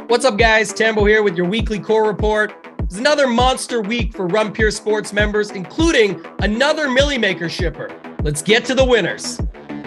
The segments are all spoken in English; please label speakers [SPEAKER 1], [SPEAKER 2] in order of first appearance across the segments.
[SPEAKER 1] What's up, guys? Tambo here with your weekly core report. It's another monster week for Run Pure Sports members, including another Millie Maker shipper. Let's get to the winners.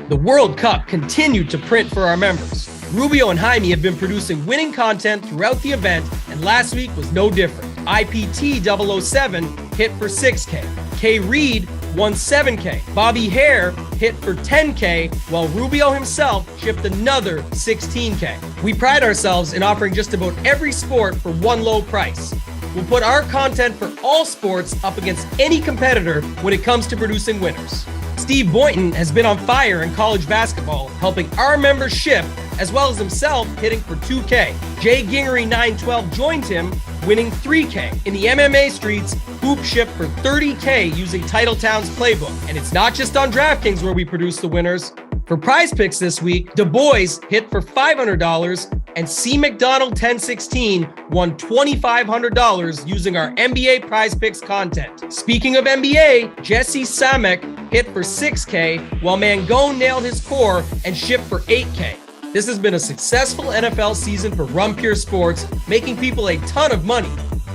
[SPEAKER 1] The World Cup continued to print for our members. Rubio and Jaime have been producing winning content throughout the event, and last week was no different. IPT 007 hit for 6K. K. Reed won 7K. Bobby Hare hit for 10K, while Rubio himself shipped another 16K. We pride ourselves in offering just about every sport for one low price. We'll put our content for all sports up against any competitor when it comes to producing winners. Steve Boynton has been on fire in college basketball, helping our members ship, as well as himself hitting for 2K. Jay Gingery 912 joined him, winning 3K. In the MMA streets, Hoop shipped for 30K using Titletown's playbook. And it's not just on DraftKings where we produce the winners. For prize picks this week, Du Bois hit for $500 and C. McDonald 1016 won $2,500 using our NBA prize picks content. Speaking of NBA, Jesse Samek hit for 6K while Mangone nailed his core and shipped for 8K. This has been a successful NFL season for Run Pure Sports, making people a ton of money.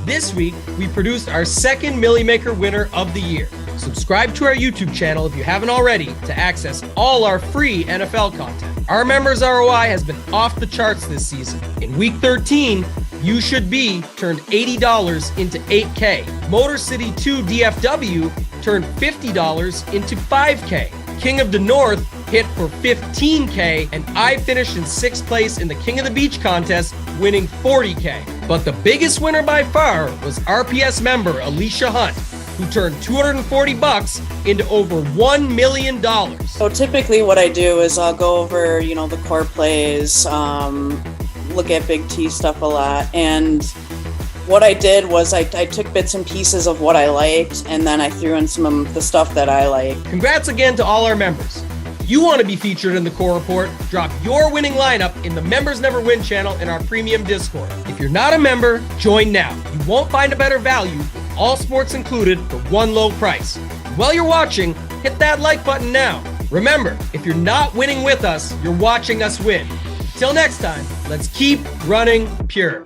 [SPEAKER 1] This week, we produced our second Millie Maker winner of the year. Subscribe to our YouTube channel if you haven't already to access all our free NFL content. Our members' ROI has been off the charts this season. In week 13, You Should Be turned $80 into 8K. Motor City 2 DFW turned $50 into 5K. King of the North hit for 15K, and I finished in 6th place in the King of the Beach contest, winning 40K. But the biggest winner by far was RPS member Alicia Hunt, who turned $240 into over $1 million.
[SPEAKER 2] So typically what I do is I'll go over, the core plays, look at Big T stuff a lot. And what I did was I took bits and pieces of what I liked, and then I threw in some of the stuff that I like.
[SPEAKER 1] Congrats again to all our members. If you want to be featured in the core report, drop your winning lineup in the Members Never Win channel in our premium Discord. If you're not a member, join now. You won't find a better value, all sports included, for one low price. While you're watching, hit that like button now. Remember, if you're not winning with us, you're watching us win. Till next time, let's keep running pure.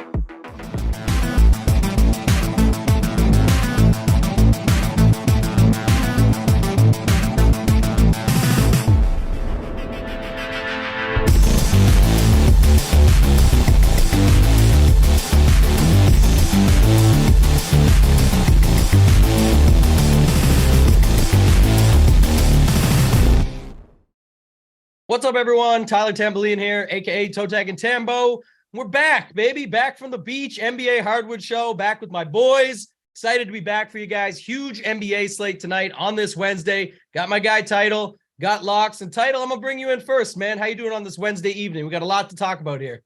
[SPEAKER 1] What's up, everyone? Tyler Tamboline here, aka Toe Tag and Tambo. We're back, baby. Back from the beach, NBA Hardwood show, back with my boys. Excited to be back for you guys. Huge NBA slate tonight on this Wednesday. Got my guy Title, got Locks, and Title, I'm gonna bring you in first, man. How you doing on this Wednesday evening? We got a lot to talk about here.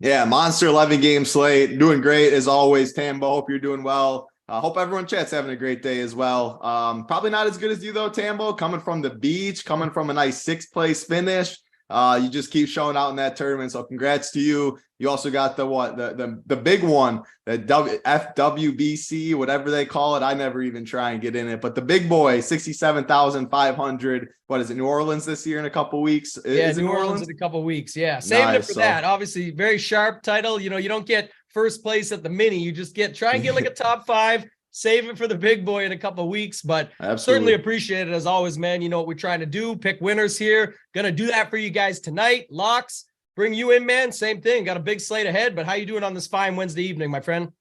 [SPEAKER 3] Yeah, monster 11-game slate. Doing great as always, Tambo. Hope you're doing well. Hope everyone chat's having a great day as well. Probably not as good as you though, Tambo. Coming from the beach, coming from a nice 6th place finish. You just keep showing out in that tournament. So congrats to you. You also got the big one, the FWBC, whatever they call it. I never even try and get in it, but the big boy, 67,500. What is it? New Orleans this year in a couple weeks?
[SPEAKER 1] Yeah, New Orleans in a couple weeks. Yeah. Saving it for that. Obviously very sharp Title. You don't get first place at the mini. You just try and get like a top 5. Save it for the big boy in a couple of weeks, but certainly appreciate it as always, man. You know what we're trying to do, pick winners here. Gonna do that for you guys tonight. Locks, bring you in, man. Same thing. Got a big slate ahead, but how you doing on this fine Wednesday evening, my friend?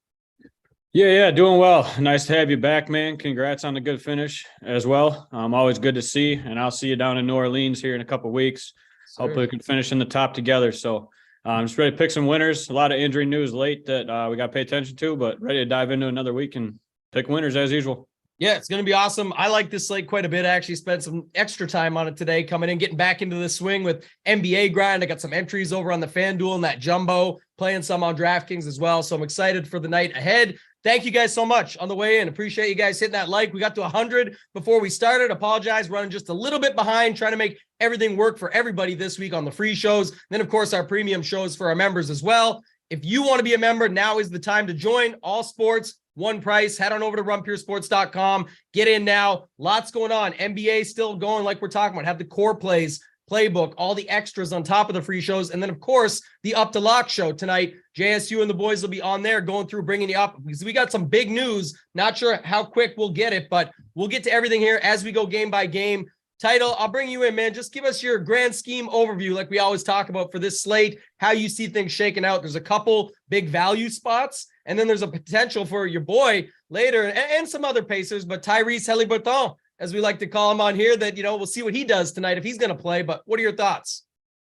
[SPEAKER 4] Yeah, doing well. Nice to have you back, man. Congrats on the good finish as well. Always good to see, and I'll see you down in New Orleans here in a couple of weeks. Sure. Hopefully we can finish in the top together. So I'm just ready to pick some winners. A lot of injury news late that we got to pay attention to, but ready to dive into another week and pick winners as usual.
[SPEAKER 1] Yeah, it's going to be awesome. I like this slate quite a bit. I actually spent some extra time on it today, coming in, getting back into the swing with NBA grind. I got some entries over on the FanDuel and that jumbo, playing some on DraftKings as well. So I'm excited for the night ahead. Thank you guys so much on the way in. Appreciate you guys hitting that like. We got to 100 before we started. Apologize, running just a little bit behind, trying to make everything work for everybody this week on the free shows. Then, of course, our premium shows for our members as well. If you want to be a member, now is the time to join. All sports, one price. Head on over to runpuresports.com. Get in now. Lots going on. NBA still going like we're talking about. Have the core plays playbook, all the extras on top of the free shows. And then, of course, the Up to Lock show tonight. JSU and the boys will be on there going through, bringing you up, because we got some big news. Not sure how quick we'll get it, but we'll get to everything here as we go game by game. Title, I'll bring you in, man. Just give us your grand scheme overview, like we always talk about for this slate, how you see things shaking out. There's a couple big value spots, and then there's a potential for your boy later and some other Pacers, but Tyrese Haliburton, as we like to call him on here, that, we'll see what he does tonight if he's going to play. But what are your thoughts?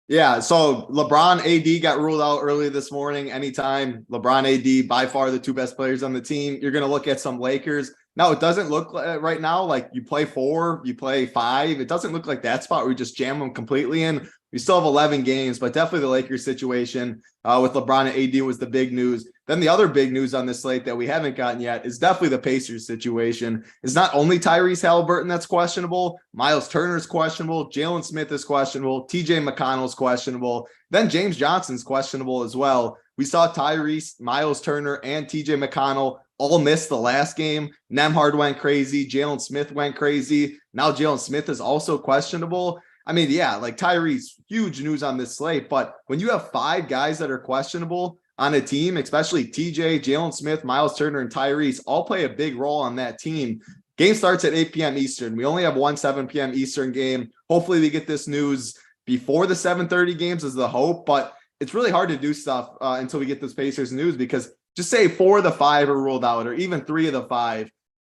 [SPEAKER 3] Yeah, so LeBron, AD got ruled out early this morning. Anytime LeBron, AD, by far the two best players on the team. You're going to look at some Lakers. Now, it doesn't look like right now like you play 4, you play 5. It doesn't look like that spot where you just jam them completely in. We still have 11 games, but definitely the Lakers situation with LeBron and AD was the big news. Then the other big news on this slate that we haven't gotten yet is definitely the Pacers situation. It's not only Tyrese Haliburton that's questionable. Miles Turner's questionable. Jalen Smith is questionable. TJ McConnell's questionable. Then James Johnson's questionable as well. We saw Tyrese, Miles Turner, and TJ McConnell all missed the last game. Nembhard went crazy. Jalen Smith went crazy. Now Jalen Smith is also questionable. I mean, yeah, like Tyrese, huge news on this slate. But when you have 5 guys that are questionable on a team, especially TJ, Jalen Smith, Miles Turner, and Tyrese, all play a big role on that team. Game starts at 8 p.m. Eastern. We only have one 7 p.m. Eastern game. Hopefully we get this news before the 7:30 games is the hope. But it's really hard to do stuff until we get this Pacers news, because just say 4 of the 5 are ruled out, or even 3 of the 5.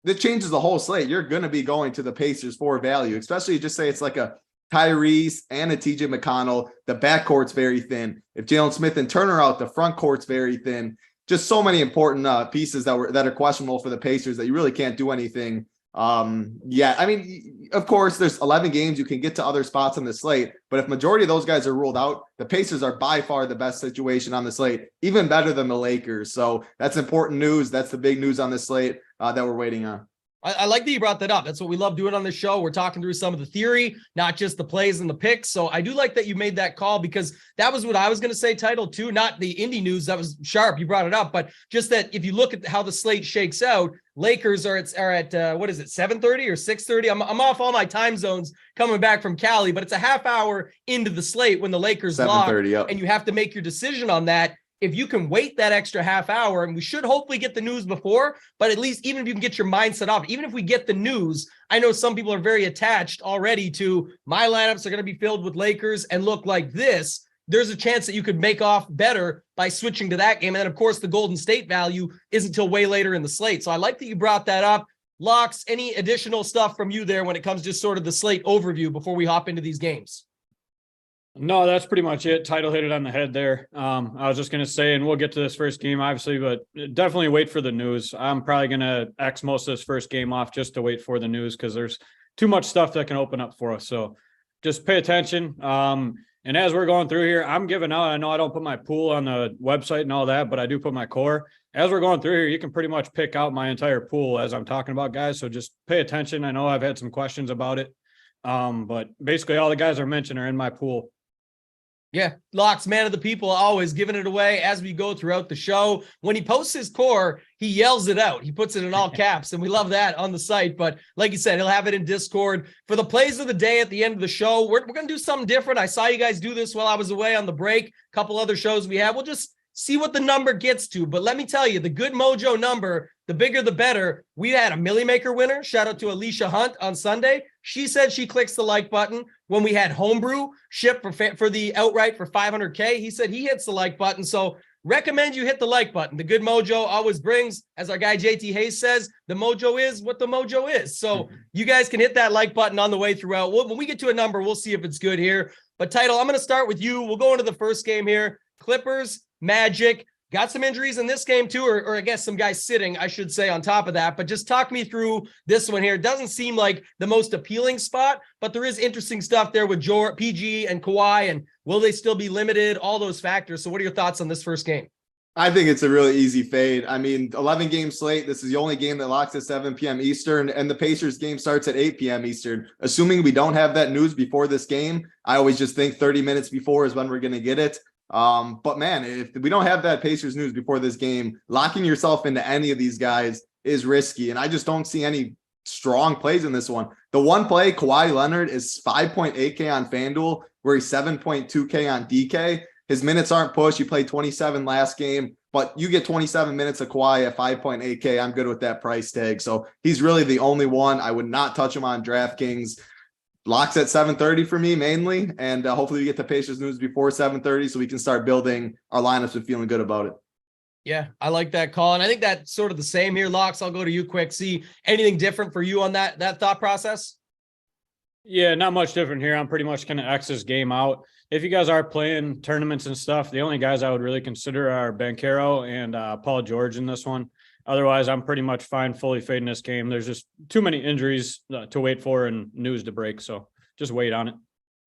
[SPEAKER 3] That changes the whole slate. You're going to be going to the Pacers for value, especially just say it's like a Tyrese and a TJ McConnell. The backcourt's very thin. If Jalen Smith and Turner out, the front court's very thin. Just so many important pieces that are questionable for the Pacers that you really can't do anything. Yeah, I mean, of course, there's 11 games. You can get to other spots on the slate, but if majority of those guys are ruled out, the Pacers are by far the best situation on the slate, even better than the Lakers. So that's important news. That's the big news on the slate that we're waiting on.
[SPEAKER 1] I like that you brought that up. That's what we love doing on the show. We're talking through some of the theory, not just the plays and the picks. So I do like that you made that call, because that was what I was going to say, Title, too. Not the indie news. That was sharp. You brought it up. But just that if you look at how the slate shakes out, Lakers are at what is it, 7:30 or 6:30? I'm off all my time zones coming back from Cali, but it's a half hour into the slate when the Lakers lock,
[SPEAKER 3] yep.
[SPEAKER 1] And you have to make your decision on that. If you can wait that extra half hour, and we should hopefully get the news before, but at least even if you can get your mindset off, even if we get the news, I know some people are very attached already to my lineups are going to be filled with Lakers and look like this. There's a chance that you could make off better by switching to that game. And then, of course, the Golden State value isn't until way later in the slate. So I like that you brought that up. Locks, any additional stuff from you there when it comes to just sort of the slate overview before we hop into these games?
[SPEAKER 4] No, that's pretty much it. Title hit it on the head there. I was just going to say, and we'll get to this first game, obviously, but definitely wait for the news. I'm probably going to X most of this first game off just to wait for the news, because there's too much stuff that can open up for us. So just pay attention. And as we're going through here, I'm giving out, I know I don't put my pool on the website and all that, but I do put my core. As we're going through here, you can pretty much pick out my entire pool as I'm talking about, guys. So just pay attention. I know I've had some questions about it. But basically all the guys I mentioned are in my pool.
[SPEAKER 1] Yeah, Locks, man of the people, always giving it away as we go throughout the show. When he posts his core, he yells it out. He puts it in all caps, and we love that on the site. But like you said, he'll have it in Discord. For the plays of the day at the end of the show, we're going to do something different. I saw you guys do this while I was away on the break. A couple other shows we have. We'll just see what the number gets to. But let me tell you, the good mojo number, the bigger the better. We had a Millie Maker winner. Shout out to Alicia Hunt on Sunday. She said she clicks the like button. When we had Homebrew ship for the outright for $500K, he said he hits the like button. So recommend you hit the like button. The good mojo always brings, as our guy JT Hayes says, the mojo is what the mojo is. So you guys can hit that like button on the way throughout. When we get to a number, we'll see if it's good here. But Title, I'm going to start with you. We'll go into the first game here. Clippers, Magic. Got some injuries in this game too, or I guess some guys sitting, I should say, on top of that. But just talk me through this one here. It doesn't seem like the most appealing spot, but there is interesting stuff there with PG and Kawhi, and will they still be limited? All those factors. So what are your thoughts on this first game?
[SPEAKER 3] I think it's a really easy fade. I mean, 11-game slate. This is the only game that locks at 7 p.m. Eastern, and the Pacers game starts at 8 p.m. Eastern. Assuming we don't have that news before this game, I always just think 30 minutes before is when we're going to get it. But man, if we don't have that Pacers news before this game, locking yourself into any of these guys is risky. And I just don't see any strong plays in this one. The one play, Kawhi Leonard, is 5.8K on FanDuel, where he's 7.2K on DK. His minutes aren't pushed. He played 27 last game, but you get 27 minutes of Kawhi at 5.8K. I'm good with that price tag. So he's really the only one. I would not touch him on DraftKings. Locks at 7:30 for me mainly, and hopefully we get the Pacers news before 7:30 so we can start building our lineups and feeling good about it.
[SPEAKER 1] Yeah, I like that call, and I think that's sort of the same here. Locks, I'll go to you quick. See anything different for you on that thought process?
[SPEAKER 4] Yeah, not much different here. I'm pretty much going to X this game out. If you guys are playing tournaments and stuff, the only guys I would really consider are Banchero and Paul George in this one. Otherwise, I'm pretty much fine fully fading this game. There's just too many injuries to wait for and news to break. So just wait on it.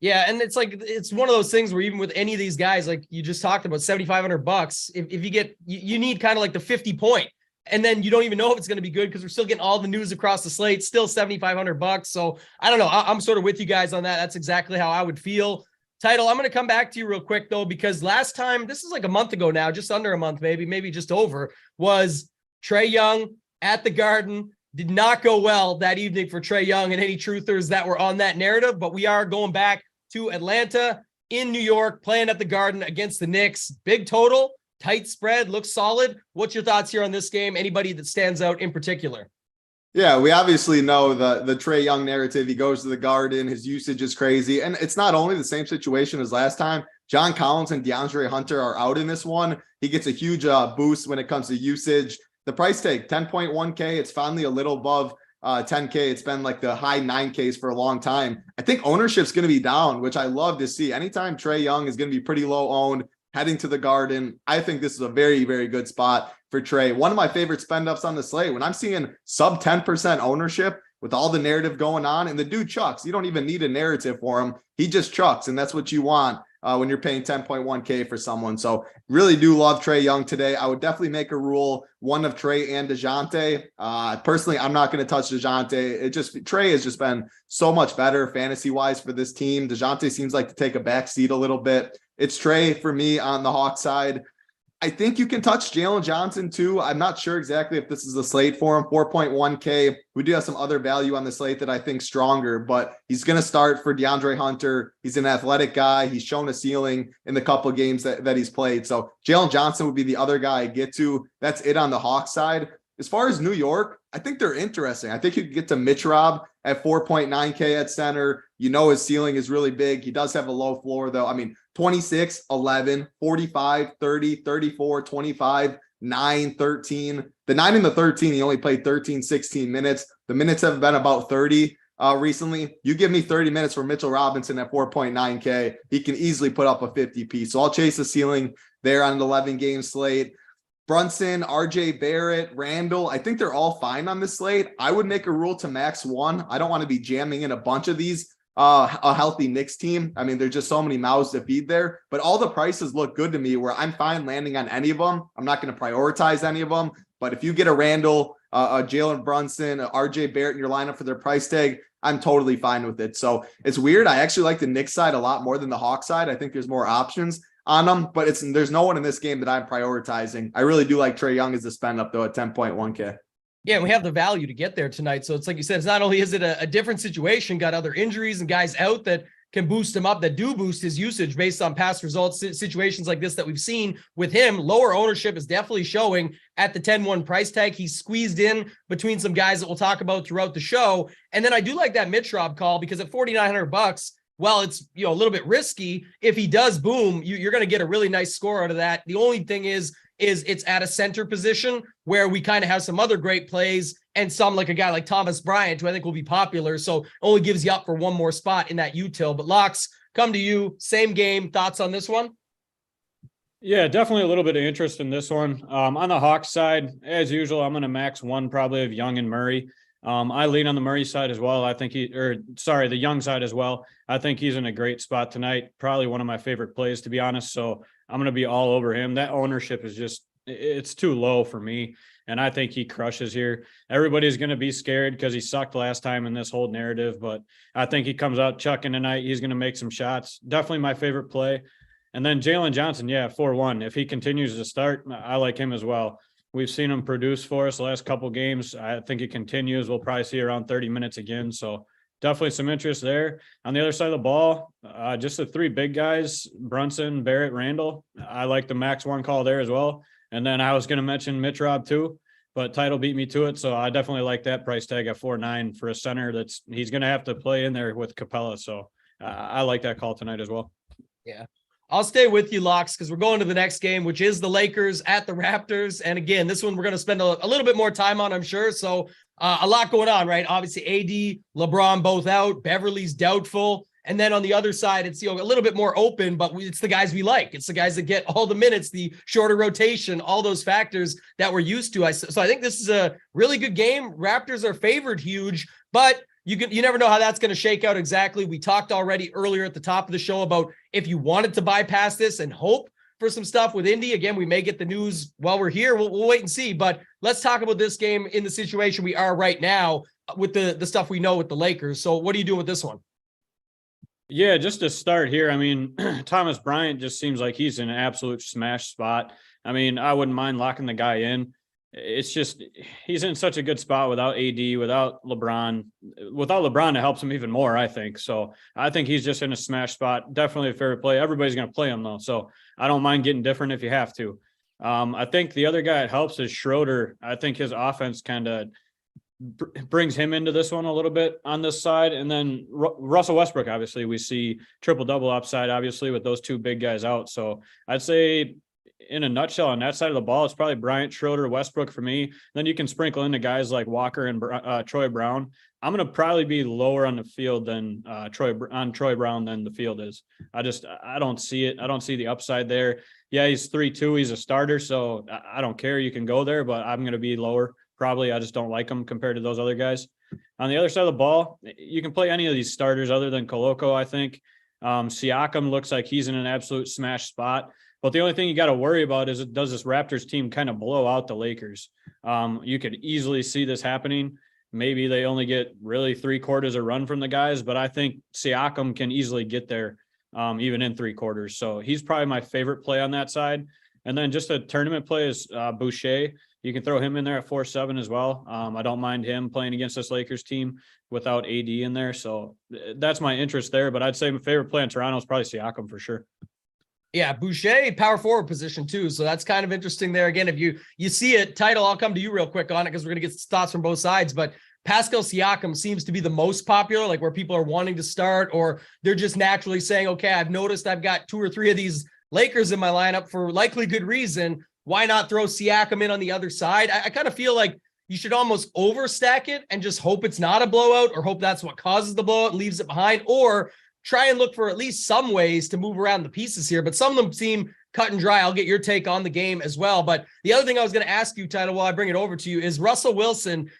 [SPEAKER 1] Yeah, and it's like it's one of those things where even with any of these guys, like you just talked about, $7,500. If you get, you need kind of like the 50 point, and then you don't even know if it's going to be good because we're still getting all the news across the slate. Still $7,500. So I don't know. I'm sort of with you guys on that. That's exactly how I would feel. Title, I'm going to come back to you real quick though, because last time, this is like a month ago now, just under a month, maybe just over, was Trae Young at the Garden. Did not go well that evening for Trae Young and any truthers that were on that narrative, but we are going back to Atlanta in New York, playing at the Garden against the Knicks. Big total, tight spread, looks solid. What's your thoughts here on this game? Anybody that stands out in particular?
[SPEAKER 3] Yeah, we obviously know the Trae Young narrative. He goes to the Garden, his usage is crazy. And it's not only the same situation as last time. John Collins and DeAndre Hunter are out in this one. He gets a huge boost when it comes to usage. The price tag, 10.1K. It's finally a little above 10K. It's been like the high 9Ks for a long time. I think ownership's going to be down, which I love to see. Anytime Trae Young is going to be pretty low owned, heading to the Garden, I think this is a very, very good spot for Trae. One of my favorite spend ups on the slate. When I'm seeing sub 10% ownership with all the narrative going on, and the dude chucks. You don't even need a narrative for him. He just chucks, and that's what you want when you're paying 10.1K for someone. So really do love Trae Young today. I would definitely make a rule, one of Trae and DeJounte. Personally, I'm not going to touch DeJounte. Trae has just been so much better fantasy-wise for this team. DeJounte seems like to take a back seat a little bit. It's Trae for me on the Hawks side. I think you can touch Jalen Johnson too. I'm not sure exactly if this is a slate for him. 4.1K. We do have some other value on the slate that I think stronger, but he's going to start for DeAndre Hunter. He's an athletic guy. He's shown a ceiling in the couple of games that he's played. So Jalen Johnson would be the other guy I get to. That's it on the Hawks side. As far as New York, I think they're interesting. I think you could get to Mitch Rob at 4.9K at center. You know his ceiling is really big. He does have a low floor, though. I mean, 26, 11, 45, 30, 34, 25, 9, 13. The 9 and the 13, he only played 13, 16 minutes. The minutes have been about 30 recently. You give me 30 minutes for Mitchell Robinson at 4.9K. He can easily put up a 50 piece. So I'll chase the ceiling there on an 11-game slate. Brunson, RJ Barrett, Randall, I think they're all fine on this slate. I would make a rule to max one. I don't want to be jamming in a bunch of these. A healthy Knicks team. I mean, there's just so many mouths to feed there, but all the prices look good to me where I'm fine landing on any of them. I'm not going to prioritize any of them, but if you get a Randall, a Jalen Brunson, a RJ Barrett in your lineup for their price tag, I'm totally fine with it. So it's weird. I actually like the Knicks side a lot more than the Hawks side. I think there's more options on them, but there's no one in this game that I'm prioritizing. I really do like Trae Young as the spend up though at 10.1K.
[SPEAKER 1] Yeah, we have the value to get there tonight. So it's like you said, it's not only is it a different situation, got other injuries and guys out that can boost him up, that do boost his usage based on past results, situations like this that we've seen with him. Lower ownership is definitely showing at the 10-1 price tag. He's squeezed in between some guys that we'll talk about throughout the show. And then I do like that Mitch Rob call because at $4,900, well, it's a little bit risky. If he does boom, you're going to get a really nice score out of that. The only thing is it's at a center position where we kind of have some other great plays and some like a guy like Thomas Bryant, who I think will be popular. So only gives you up for one more spot in that util. But Locks, come to you. Same game. Thoughts on this one?
[SPEAKER 4] Yeah, definitely a little bit of interest in this one. On the Hawks side, as usual, I'm going to max one probably of Young and Murray. I lean on the Murray side as well. I think the Young side as well. I think he's in a great spot tonight. Probably one of my favorite plays, to be honest. So I'm going to be all over him. That ownership is it's too low for me. And I think he crushes here. Everybody's going to be scared because he sucked last time in this whole narrative, but I think he comes out chucking tonight. He's going to make some shots. Definitely my favorite play. And then Jalen Johnson, 4-1. If he continues to start, I like him as well. We've seen him produce for us the last couple games. I think it continues. We'll probably see around 30 minutes again. So definitely some interest there. On the other side of the ball, just the three big guys, Brunson, Barrett, Randall. I like the max one call there as well. And then I was going to mention Mitch Rob too, but title beat me to it. So I definitely like that price tag at 4.9 for a center he's going to have to play in there with Capella. So I like that call tonight as well.
[SPEAKER 1] Yeah. I'll stay with you, Locks, because we're going to the next game, which is the Lakers at the Raptors. And again, this one we're going to spend a little bit more time on, I'm sure. So a lot going on, right? Obviously, AD, LeBron both out. Beverly's doubtful. And then on the other side, it's a little bit more open, but it's the guys we like. It's the guys that get all the minutes, the shorter rotation, all those factors that we're used to. So I think this is a really good game. Raptors are favored huge, but you never know how that's going to shake out exactly. We talked already earlier at the top of the show about if you wanted to bypass this and hope for some stuff with Indy. Again, we may get the news while we're here. We'll wait and see. But let's talk about this game in the situation we are right now with the stuff we know with the Lakers. So what are you doing with this one?
[SPEAKER 4] Yeah, just to start here, I mean, Thomas Bryant just seems like he's in an absolute smash spot. I mean, I wouldn't mind locking the guy in. It's just he's in such a good spot without AD, without LeBron. Without LeBron, it helps him even more, I think. So I think he's just in a smash spot. Definitely a favorite play. Everybody's going to play him, though. So I don't mind getting different if you have to. I think the other guy it helps is Schroeder. I think his offense kind of brings him into this one a little bit on this side. And then Russell Westbrook, obviously, we see triple-double upside, obviously, with those two big guys out. So I'd say in a nutshell, on that side of the ball, it's probably Bryant, Schroeder, Westbrook for me. Then you can sprinkle into guys like Walker and Troy Brown. I'm going to probably be lower on the field than Troy Brown than the field is. I don't see it. I don't see the upside there. Yeah, he's 3-2. He's a starter, so I don't care. You can go there, but I'm going to be lower. Probably I just don't like him compared to those other guys. On the other side of the ball, you can play any of these starters other than Koloko, I think. Siakam looks like he's in an absolute smash spot. But the only thing you got to worry about is does this Raptors team kind of blow out the Lakers? You could easily see this happening. Maybe they only get really 3/4 a run from the guys, but I think Siakam can easily get there even in 3/4. So he's probably my favorite play on that side. And then just a tournament play is Boucher. You can throw him in there at 4.7 as well. I don't mind him playing against this Lakers team without AD in there. So that's my interest there. But I'd say my favorite play in Toronto is probably Siakam for sure.
[SPEAKER 1] Yeah, Boucher, power forward position too. So that's kind of interesting there. Again, if you see it, title, I'll come to you real quick on it because we're going to get thoughts from both sides. But Pascal Siakam seems to be the most popular, like where people are wanting to start, or they're just naturally saying, okay, I've noticed I've got 2 or 3 of these Lakers in my lineup for likely good reason. Why not throw Siakam in on the other side? I kind of feel like you should almost overstack it and just hope it's not a blowout, or hope that's what causes the blowout and leaves it behind, or try and look for at least some ways to move around the pieces here. But some of them seem cut and dry. I'll get your take on the game as well. But the other thing I was going to ask you, Tyler, while I bring it over to you, is Russell Wilson,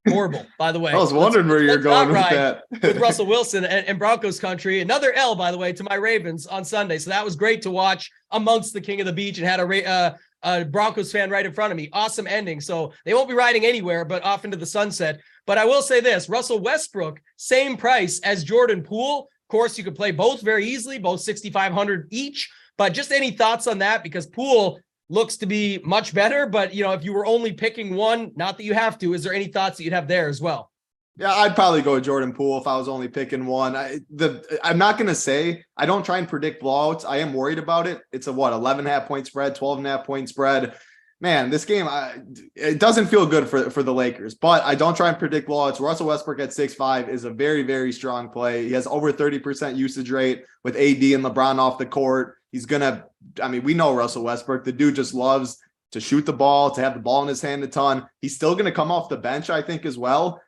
[SPEAKER 1] horrible, by the way.
[SPEAKER 3] I was wondering where you're going with that.
[SPEAKER 1] With Russell Wilson and Broncos country. Another L, by the way, to my Ravens on Sunday. So that was great to watch amongst the king of the beach, and had a Broncos fan right in front of me. Awesome ending. So they won't be riding anywhere but off into the sunset. But I will say this, Russell Westbrook, same price as Jordan Poole. Of course, you could play both very easily, both 6,500 each. But just any thoughts on that? Because Poole looks to be much better. But, if you were only picking one, not that you have to, is there any thoughts that you'd have there as well?
[SPEAKER 3] Yeah, I'd probably go with Jordan Poole if I was only picking one. I'm not going to say I don't try and predict blowouts. I am worried about it. It's a 11.5 point spread, 12.5 point spread. Man, this game, it doesn't feel good for the Lakers, but I don't try and predict blowouts. Russell Westbrook at 6'5" is a very, very strong play. He has over 30% usage rate with AD and LeBron off the court. He's going to, we know Russell Westbrook. The dude just loves to shoot the ball, to have the ball in his hand a ton. He's still going to come off the bench, I think, as well.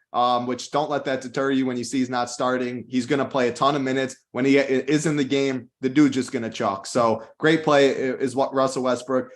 [SPEAKER 3] Which don't let that deter you when you see he's not starting. He's going to play a ton of minutes. When he is in the game, the dude's just going to chalk. So great play is what Russell Westbrook.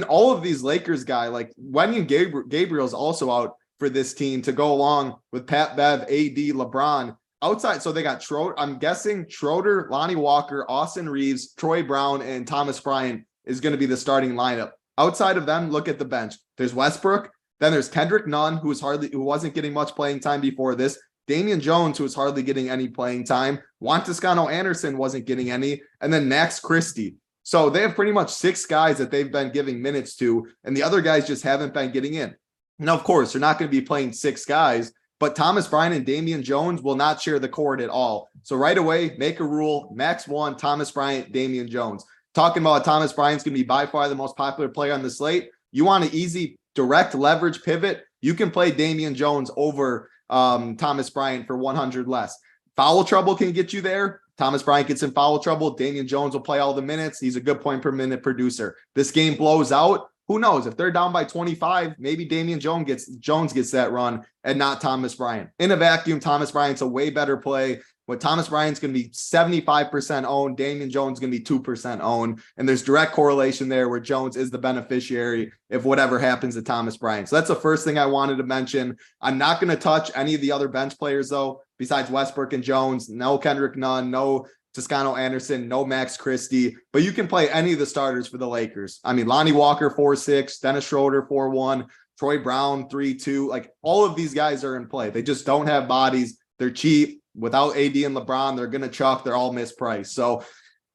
[SPEAKER 3] All of these Lakers guys, like Wenyen Gabriel's also out for this team to go along with Pat Bev, AD, LeBron. Outside, so they got Schroeder, I'm guessing Schroeder, Lonnie Walker, Austin Reeves, Troy Brown, and Thomas Bryant is going to be the starting lineup. Outside of them, look at the bench. There's Westbrook. Then there's Kendrick Nunn, who wasn't getting much playing time before this. Damian Jones, who was hardly getting any playing time. Juan Toscano Anderson wasn't getting any. And then Max Christie. So they have pretty much 6 guys that they've been giving minutes to, and the other guys just haven't been getting in. Now, of course, they're not going to be playing 6 guys, but Thomas Bryant and Damian Jones will not share the court at all. So right away, make a rule, max 1, Thomas Bryant, Damian Jones. Talking about Thomas Bryant's going to be by far the most popular player on the slate. You want an easy, direct leverage pivot, you can play Damian Jones over Thomas Bryant for 100 less. Foul trouble can get you there. Thomas Bryant gets in foul trouble. Damian Jones will play all the minutes. He's a good point per minute producer. This game blows out. Who knows? If they're down by 25, maybe Damian Jones gets that run and not Thomas Bryant. In a vacuum, Thomas Bryant's a way better play. But Thomas Bryant's going to be 75% owned. Damian Jones is going to be 2% owned. And there's direct correlation there where Jones is the beneficiary if whatever happens to Thomas Bryant. So that's the first thing I wanted to mention. I'm not going to touch any of the other bench players, though, besides Westbrook and Jones. No Kendrick Nunn, no Toscano Anderson, no Max Christie, but you can play any of the starters for the Lakers. I mean, Lonnie Walker, 4-6, Dennis Schroeder, 4-1, Troy Brown, 3-2. Like, all of these guys are in play. They just don't have bodies. They're cheap. Without AD and LeBron, they're going to chuck. They're all mispriced. So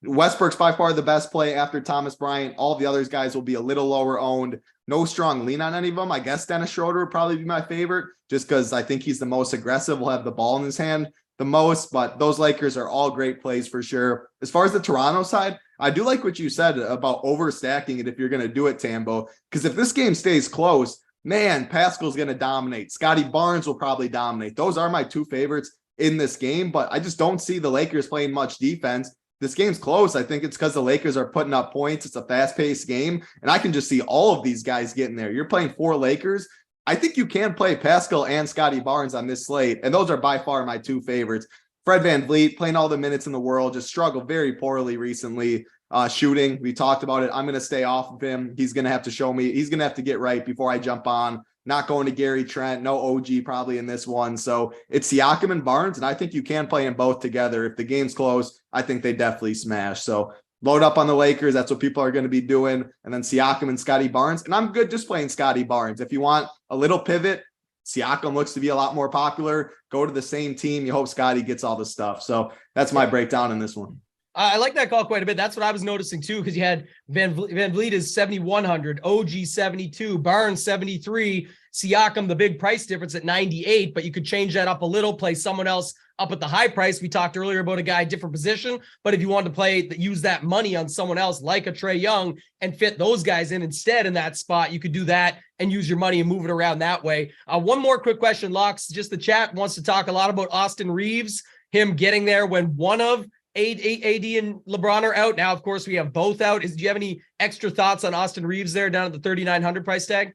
[SPEAKER 3] Westbrook's by far the best play after Thomas Bryant. All the others guys will be a little lower owned. No strong lean on any of them. I guess Dennis Schroeder would probably be my favorite just because I think he's the most aggressive, will have the ball in his hand the most, but those Lakers are all great plays for sure. As far as the Toronto side, I do like what you said about overstacking it if you're going to do it, Tambo, because if this game stays close, man, Pascal's going to dominate. Scotty Barnes will probably dominate. Those are my 2 favorites in this game, but I just don't see the Lakers playing much defense. This game's close. I think it's because the Lakers are putting up points. It's a fast-paced game, and I can just see all of these guys getting there. You're playing 4 Lakers. I think you can play Pascal and Scotty Barnes on this slate, and those are by far my 2 favorites. Fred VanVleet, playing all the minutes in the world, just struggled very poorly recently. Shooting, we talked about it. I'm going to stay off of him. He's going to have to show me. He's going to have to get right before I jump on. Not going to Gary Trent, no OG probably in this one. So it's Siakam and Barnes, and I think you can play them both together. If the game's close, I think they definitely smash. So load up on the Lakers. That's what people are going to be doing. And then Siakam and Scotty Barnes. And I'm good just playing Scotty Barnes. If you want a little pivot, Siakam looks to be a lot more popular. Go to the same team. You hope Scotty gets all the stuff. So that's my breakdown in this one.
[SPEAKER 1] I like that call quite a bit. That's what I was noticing too, because you had VanVleet is 7,100, OG 72, Barnes 73, Siakam, the big price difference at 98, but you could change that up a little, play someone else up at the high price. We talked earlier about a guy, different position, but if you wanted to use that money on someone else like a Trae Young and fit those guys in instead in that spot, you could do that and use your money and move it around that way. One more quick question, Locks. Just the chat wants to talk a lot about Austin Reeves, him getting there when one of AD and LeBron are out. Now, of course, we have both out. Do you have any extra thoughts on Austin Reeves there down at the 3,900 price tag?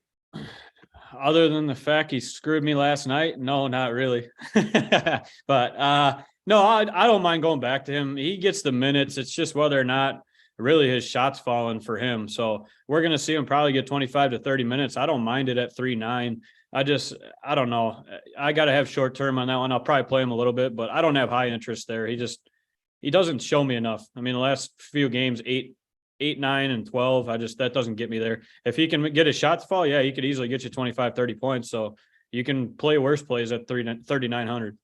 [SPEAKER 4] Other than the fact he screwed me last night, no, not really. But no, I don't mind going back to him. He gets the minutes. It's just whether or not really his shots falling for him. So we're going to see him probably get 25 to 30 minutes. I don't mind it at 3.9. I don't know. I got to have short term on that one. I'll probably play him a little bit, but I don't have high interest there. He doesn't show me enough. I mean, the last few games, 8, 9, and 12, that doesn't get me there. If he can get his shots fall, yeah, he could easily get you 25, 30 points. So you can play worse plays at 3,900.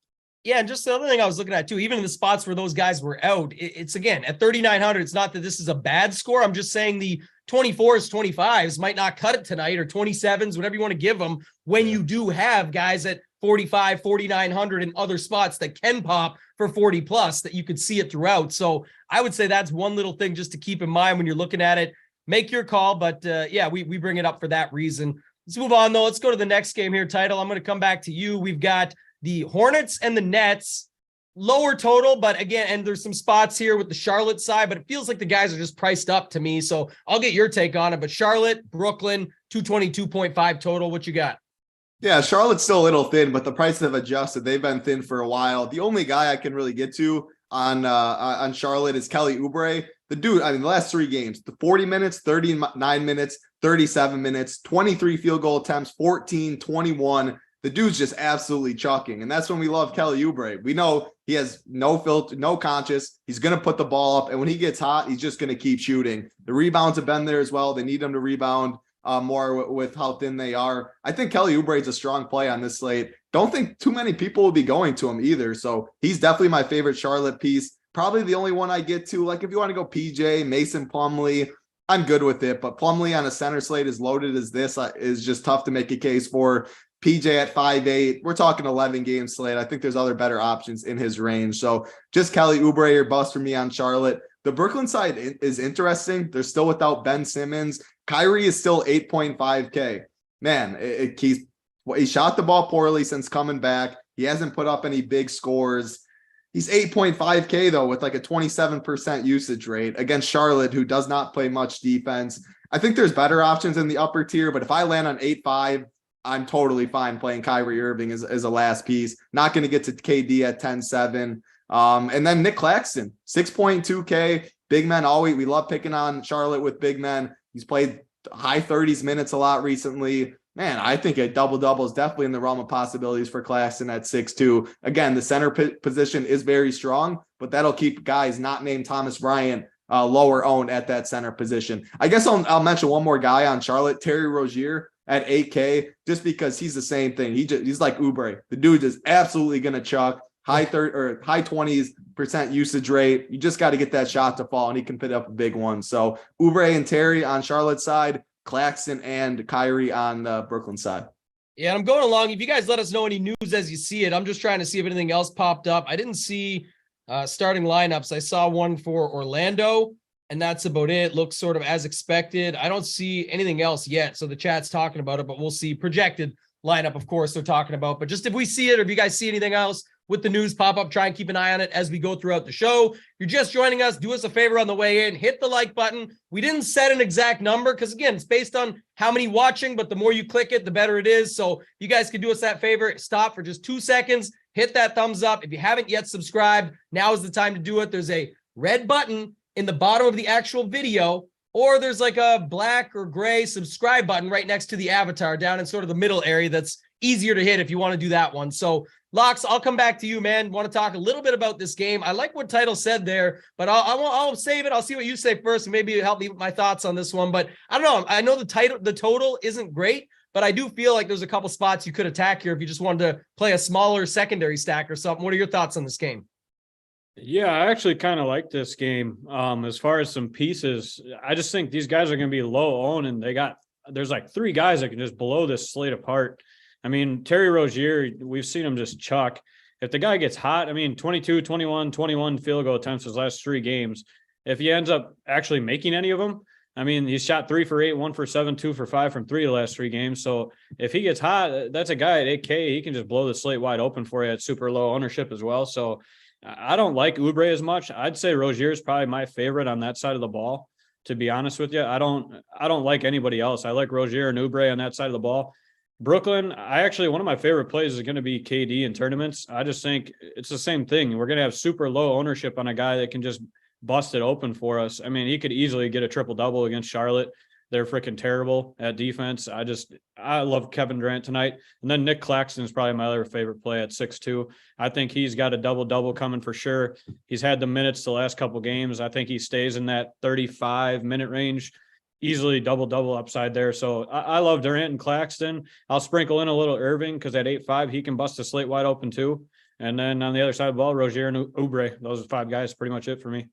[SPEAKER 4] Yeah, and just the other thing I was looking at too, even in the spots where those guys were out, it's again, at 3,900, it's not that this is a bad score. I'm just saying the 24s, 25s might not cut it tonight, or 27s, whatever you want to give them, when you do have guys at 45, 4,900 in other spots that can pop for 40 plus, that you could see it throughout. So I would say that's one little thing just to keep in mind when you're looking at it. Make your call, but yeah, we bring it up for that reason. Let's move on though. Let's go to the next game here, Title. I'm going to come back to you. We've got the Hornets and the Nets. Lower total, but again, and there's some spots here with the Charlotte side, but it feels like the guys are just priced up to me. So I'll get your take on it. But Charlotte, Brooklyn, 222.5 total. What you got?
[SPEAKER 3] Yeah, Charlotte's still a little thin, but the prices have adjusted. They've been thin for a while. The only guy I can really get to on Charlotte is Kelly Oubre. The dude, I mean, the last 3 games, the 40 minutes, 39 minutes, 37 minutes, 23 field goal attempts, 14, 21. The dude's just absolutely chucking. And that's when we love Kelly Oubre. We know he has no filter, no conscience. He's going to put the ball up. And when he gets hot, he's just going to keep shooting. The rebounds have been there as well. They need him to rebound more with how thin they are. I think Kelly Oubre is a strong play on this slate. Don't think too many people will be going to him either. So he's definitely my favorite Charlotte piece. probably the only one I get to. Like if you want to go PJ, Mason Plumlee, I'm good with it. But Plumlee on a center slate as loaded as this is just tough to make a case for. PJ at 5'8", we're talking 11 game slate. I think there's other better options in his range. So just Kelly Oubre or bust for me on Charlotte. The Brooklyn side is interesting. They're still without Ben Simmons. Kyrie is still 8.5K. Man, he shot the ball poorly since coming back. He hasn't put up any big scores. He's 8.5K though, with like a 27% usage rate against Charlotte, who does not play much defense. I think there's better options in the upper tier, but if I land on 8.5, I'm totally fine playing Kyrie Irving as a last piece. Not going to get to KD at 10.7. And then Nick Claxton, 6.2K. Big men always, we love picking on Charlotte with big men. He's played high 30s minutes a lot recently. Man, I think a double-double is definitely in the realm of possibilities for Claxton at 6'2". Again, the center position is very strong, but that'll keep guys not named Thomas Bryant lower owned at that center position. I guess I'll mention one more guy on Charlotte, Terry Rozier at 8K, just because he's the same thing. He's like Oubre. The dude is absolutely going to chuck high 20s% usage rate. You just got to get that shot to fall, and he can put up a big one. So Oubre and Terry on Charlotte's side, Claxton and Kyrie on the Brooklyn side.
[SPEAKER 1] Yeah, I'm going along. If you guys let us know any news as you see it, I'm just trying to see if anything else popped up. I didn't see starting lineups. I saw one for Orlando, and that's about it. Looks sort of as expected. I don't see anything else yet. So the chat's talking about it, but we'll see. Projected lineup, of course, they're talking about. But just if we see it, or if you guys see anything else with the news pop up, try and keep an eye on it as we go throughout the show. You're just joining us, do us a favor on the way in, hit the like button. We didn't set an exact number because, again, it's based on how many watching, but the more you click it, the better it is. So you guys can do us that favor. Stop for just 2 seconds, hit that thumbs up. If you haven't yet subscribed, now is the time to do it. There's a red button in the bottom of the actual video, or there's like a black or gray subscribe button right next to the avatar down in sort of the middle area that's easier to hit if you want to do that one. So Locks, I'll come back to you, man. Want to talk a little bit about this game. I like what Title said there, but I'll save it. I'll see what you say first, and maybe it'll help me with my thoughts on this one. But I don't know. I know the total isn't great, but I do feel like there's a couple spots you could attack here if you just wanted to play a smaller secondary stack or something. What are your thoughts on this game?
[SPEAKER 4] Yeah, I actually kind of like this game. As far as some pieces, I just think these guys are going to be low owned, and there's like 3 guys that can just blow this slate apart. I mean, Terry Rozier, we've seen him just chuck. If the guy gets hot, 22, 21, 21 field goal attempts his last 3 games. If he ends up actually making any of them, he's shot 3 for 8, 1 for 7, 2 for 5 from 3 the last 3 games. So if he gets hot, that's a guy at 8K. He can just blow the slate wide open for you at super low ownership as well. So I don't like Oubre as much. I'd say Rozier is probably my favorite on that side of the ball, to be honest with you. I don't like anybody else. I like Rozier and Oubre on that side of the ball. Brooklyn, one of my favorite plays is going to be KD in tournaments. I just think it's the same thing. We're going to have super low ownership on a guy that can just bust it open for us. He could easily get a triple-double against Charlotte. They're freaking terrible at defense. I love Kevin Durant tonight. And then Nick Claxton is probably my other favorite play at 6'2". I think he's got a double-double coming for sure. He's had the minutes the last couple games. I think he stays in that 35-minute range. Easily double-double upside there. So I love Durant and Claxton. I'll sprinkle in a little Irving because at 8.5, he can bust a slate wide open too. And then on the other side of the ball, Rozier and Oubre. Those are 5 guys, pretty much it for me.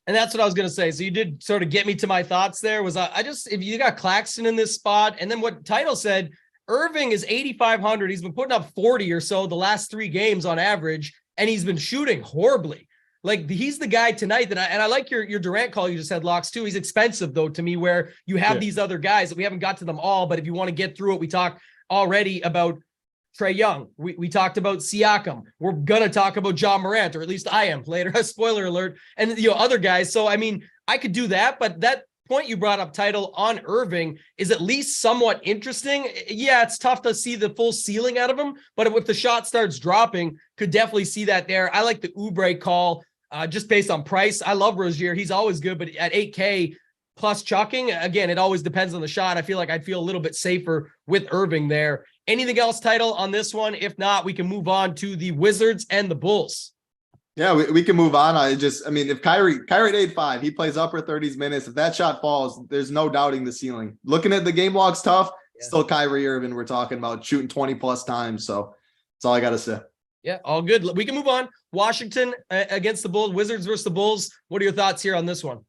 [SPEAKER 1] And that's what I was going to say. So you did sort of get me to my thoughts there. If you got Claxton in this spot, and then what Title said, Irving is 8,500. He's been putting up 40 or so the last 3 games on average, and he's been shooting horribly. Like, he's the guy tonight that I like your Durant call you just had, Locks, too. He's expensive, though, to me, where you have these other guys that we haven't got to them all. But if you want to get through it, we talked already about Trae Young. We talked about Siakam. We're going to talk about John Morant, or at least I am later. Spoiler alert. And, other guys. So, I could do that. But that point you brought up, Title, on Irving is at least somewhat interesting. Yeah, it's tough to see the full ceiling out of him. But if the shot starts dropping, could definitely see that there. I like the Oubre call. Just based on price. I love Rozier. He's always good, but at 8K plus chucking, again, it always depends on the shot. I feel like I'd feel a little bit safer with Irving there. Anything else, Title, on this one? If not, we can move on to the Wizards and the Bulls.
[SPEAKER 3] Yeah, we can move on. If Kyrie at 8.5, he plays upper 30s minutes. If that shot falls, there's no doubting the ceiling. Looking at the game log's tough. Yeah. Still Kyrie Irving we're talking about, shooting 20 plus times. So that's all I got to say.
[SPEAKER 1] Yeah, all good. We can move on. Washington against the Bulls, Wizards versus the Bulls. What are your thoughts here on this one?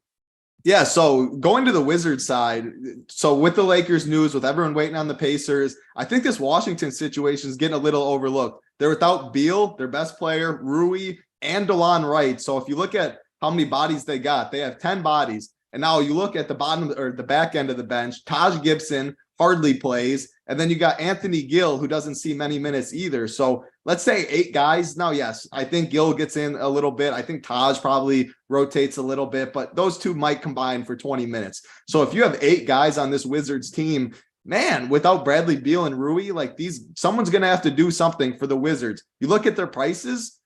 [SPEAKER 3] Yeah, so going to the Wizards side, so with the Lakers news, with everyone waiting on the Pacers, I think this Washington situation is getting a little overlooked. They're without Beal, their best player, Rui, and DeLon Wright. So if you look at how many bodies they got, they have 10 bodies. And now you look at the bottom or the back end of the bench, Taj Gibson hardly plays. And then you got Anthony Gill, who doesn't see many minutes either. So let's say 8 guys. Now, yes, I think Gill gets in a little bit. I think Taj probably rotates a little bit, but those two might combine for 20 minutes. So if you have 8 guys on this Wizards team, man, without Bradley Beal and Rui, like someone's going to have to do something for the Wizards. You look at their prices.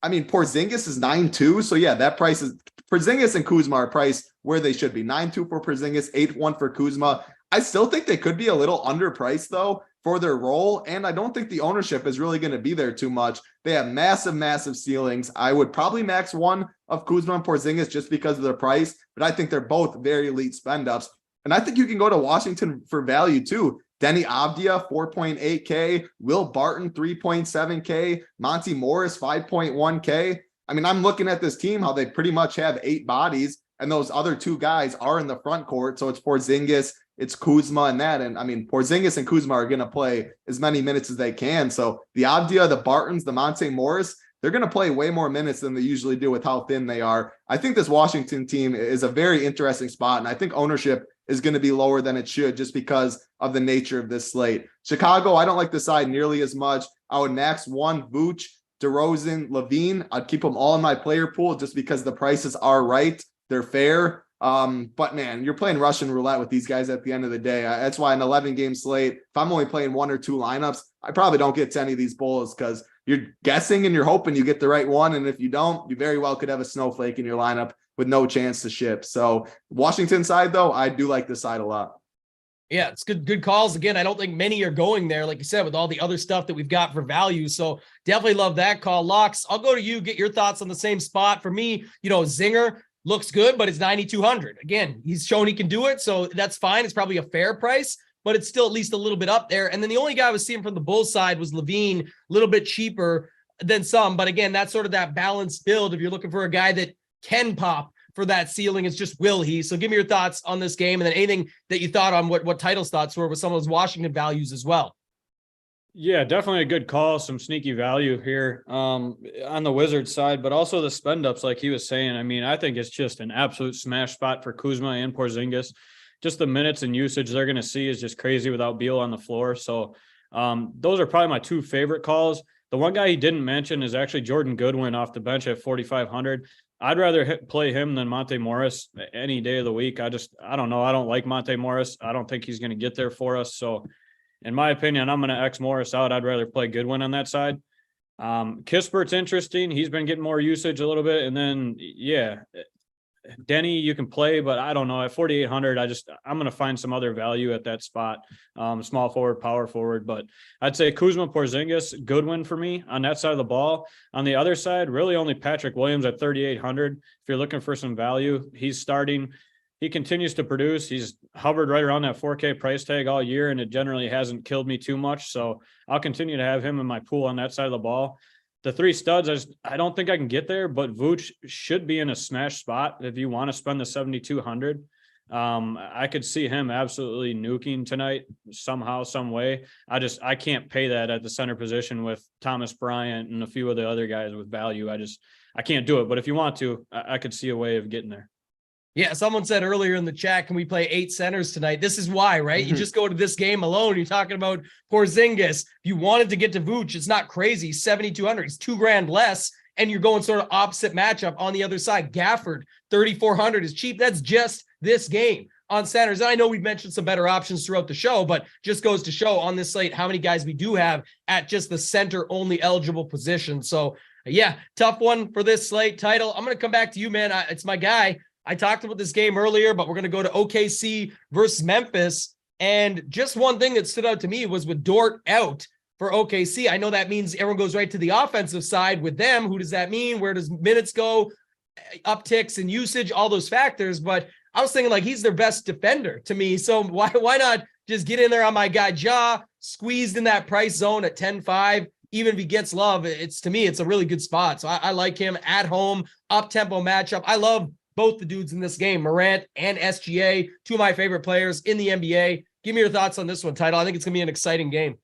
[SPEAKER 3] I mean, Porzingis is 9.2. So yeah, that price is Porzingis and Kuzma are priced where they should be. 9.2 for Porzingis, 8.1 for Kuzma. I still think they could be a little underpriced though for their role. And I don't think the ownership is really going to be there too much. They have massive ceilings. I would probably max one of Kuzma and Porzingis just because of their price, but I think they're both very elite spend ups. And I think you can go to Washington for value too. Denny Avdia, 4.8K, Will Barton, 3.7K, Monty Morris, 5.1K. I mean, I'm looking at this team, how they pretty much have 8 bodies, and those other 2 guys are in the front court. So it's Porzingis, it's Kuzma and that. And I mean, Porzingis and Kuzma are going to play as many minutes as they can. So the Avdia, the Bartons, the Monte Morris, they're going to play way more minutes than they usually do with how thin they are. I think this Washington team is a very interesting spot. And I think ownership is going to be lower than it should just because of the nature of this slate. Chicago, I don't like the side nearly as much. I would max 1 Vooch, DeRozan, Levine. I'd keep them all in my player pool just because the prices are right. They're fair. But man, you're playing Russian roulette with these guys at the end of the day. That's why an 11-game slate, if I'm only playing 1 or 2 lineups, I probably don't get to any of these Bulls because you're guessing and you're hoping you get the right one. And if you don't, you very well could have a snowflake in your lineup with no chance to ship. So Washington side, though, I do like this side a lot.
[SPEAKER 1] Yeah, it's good calls. Again, I don't think many are going there, like you said, with all the other stuff that we've got for value. So definitely love that call. Locks, I'll go to you, get your thoughts on the same spot. For me, Zinger looks good, but it's 9,200. Again, he's shown he can do it, so that's fine. It's probably a fair price, but it's still at least a little bit up there. And then the only guy I was seeing from the Bulls side was Levine, a little bit cheaper than some. But again, that's sort of that balanced build. If you're looking for a guy that can pop for that ceiling, it's just will he. So give me your thoughts on this game, and then anything that you thought on what titles thoughts were with some of those Washington values as well.
[SPEAKER 4] Yeah, definitely a good call. Some sneaky value here on the Wizards side, but also the spend ups, like he was saying. I mean, I think it's just an absolute smash spot for Kuzma and Porzingis. Just the minutes and usage they're going to see is just crazy without Beal on the floor. So those are probably my 2 favorite calls. The one guy he didn't mention is actually Jordan Goodwin off the bench at 4,500. I'd rather play him than Monte Morris any day of the week. I don't know. I don't like Monte Morris. I don't think he's going to get there for us. So in my opinion, I'm going to X Morris out. I'd rather play Goodwin on that side. Kispert's interesting. He's been getting more usage a little bit. And then, yeah, Denny, you can play, but I don't know. At 4,800, I'm going to find some other value at that spot. Small forward, power forward. But I'd say Kuzma, Porzingis, Goodwin for me on that side of the ball. On the other side, really only Patrick Williams at 3,800. If you're looking for some value, he's starting. He continues to produce. He's hovered right around that 4K price tag all year, and it generally hasn't killed me too much. So I'll continue to have him in my pool on that side of the ball. The 3 studs, I don't think I can get there, but Vooch should be in a smash spot if you want to spend the 7,200. I could see him absolutely nuking tonight somehow, some way. I can't pay that at the center position with Thomas Bryant and a few of the other guys with value. I can't do it. But if you want to, I could see a way of getting there.
[SPEAKER 1] Yeah, someone said earlier in the chat, can we play 8 centers tonight? This is why, right? You just go to this game alone. You're talking about Porzingis. If you wanted to get to Vooch, it's not crazy. 7,200. He's $2,000 less, and you're going sort of opposite matchup on the other side. Gafford, 3,400 is cheap. That's just this game on centers. And I know we've mentioned some better options throughout the show, but just goes to show on this slate how many guys we do have at just the center-only eligible position. So, yeah, tough one for this slate title. I'm going to come back to you, man. It's my guy. I talked about this game earlier, but we're going to go to OKC versus Memphis. And just one thing that stood out to me was with Dort out for OKC. I know that means everyone goes right to the offensive side with them. Who does that mean? Where does minutes go? Upticks in usage, all those factors. But I was thinking like he's their best defender to me. So why not just get in there on my guy Ja, squeezed in that price zone at 10.5. even if he gets love, to me, it's a really good spot. So I like him at home, up-tempo matchup. I love both the dudes in this game, Morant and SGA, two of my favorite players in the NBA. Give me your thoughts on this one, Title. I think it's going to be an exciting game.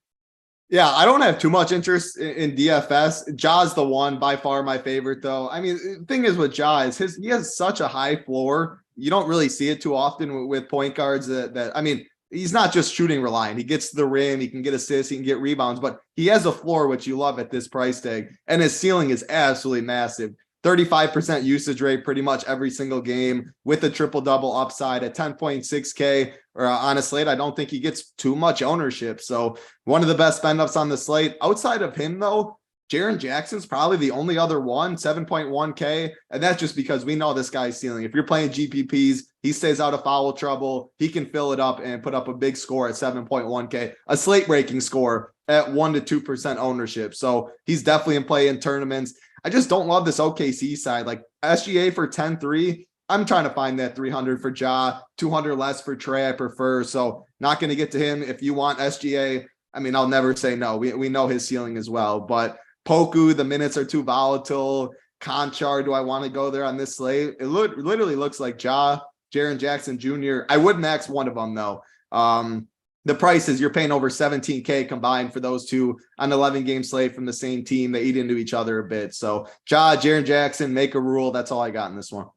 [SPEAKER 3] Yeah, I don't have too much interest in DFS. Ja's the one, by far my favorite, though. I mean, the thing is with Ja is he has such a high floor. You don't really see it too often with point guards that I mean, he's not just shooting reliant. He gets to the rim, he can get assists, he can get rebounds, but he has a floor, which you love at this price tag. And his ceiling is absolutely massive. 35% usage rate pretty much every single game with a triple-double upside at 10.6K or on a slate. I don't think he gets too much ownership. So one of the best spend-ups on the slate. Outside of him, though, Jaren Jackson's probably the only other one, 7.1K. And that's just because we know this guy's ceiling. If you're playing GPPs, he stays out of foul trouble. He can fill it up and put up a big score at 7.1K, a slate-breaking score at 1 to 2% ownership. So he's definitely in play in tournaments. I just don't love this OKC side. Like SGA for 10-3, I'm trying to find that 300 for Ja, 200 less for Trey, I prefer. So not going to get to him. If you want SGA, I mean, I'll never say no. We know his ceiling as well. But Poku, the minutes are too volatile. Conchar, do I want to go there on this slate? It literally looks like Ja, Jaren Jackson Jr. I would max one of them, though. The price is you're paying over 17K combined for those two on 11-game slate from the same team. They eat into each other a bit. So Ja, Jaren Jackson, make a rule. That's all I got in this one.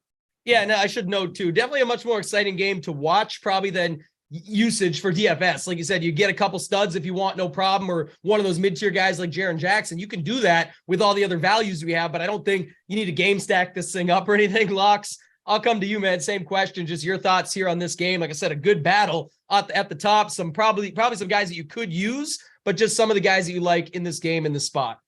[SPEAKER 1] Yeah, no, I should note too, definitely a much more exciting game to watch probably than usage for DFS. Like you said, you get a couple studs if you want, no problem, or one of those mid-tier guys like Jaren Jackson. You can do that with all the other values we have, but I don't think you need to game stack this thing up or anything. Locks, I'll come to you, man. Same question. Just your thoughts here on this game. Like I said, a good battle at the top. Some probably some guys that you could use, but just some of the guys that you like in this game in this spot.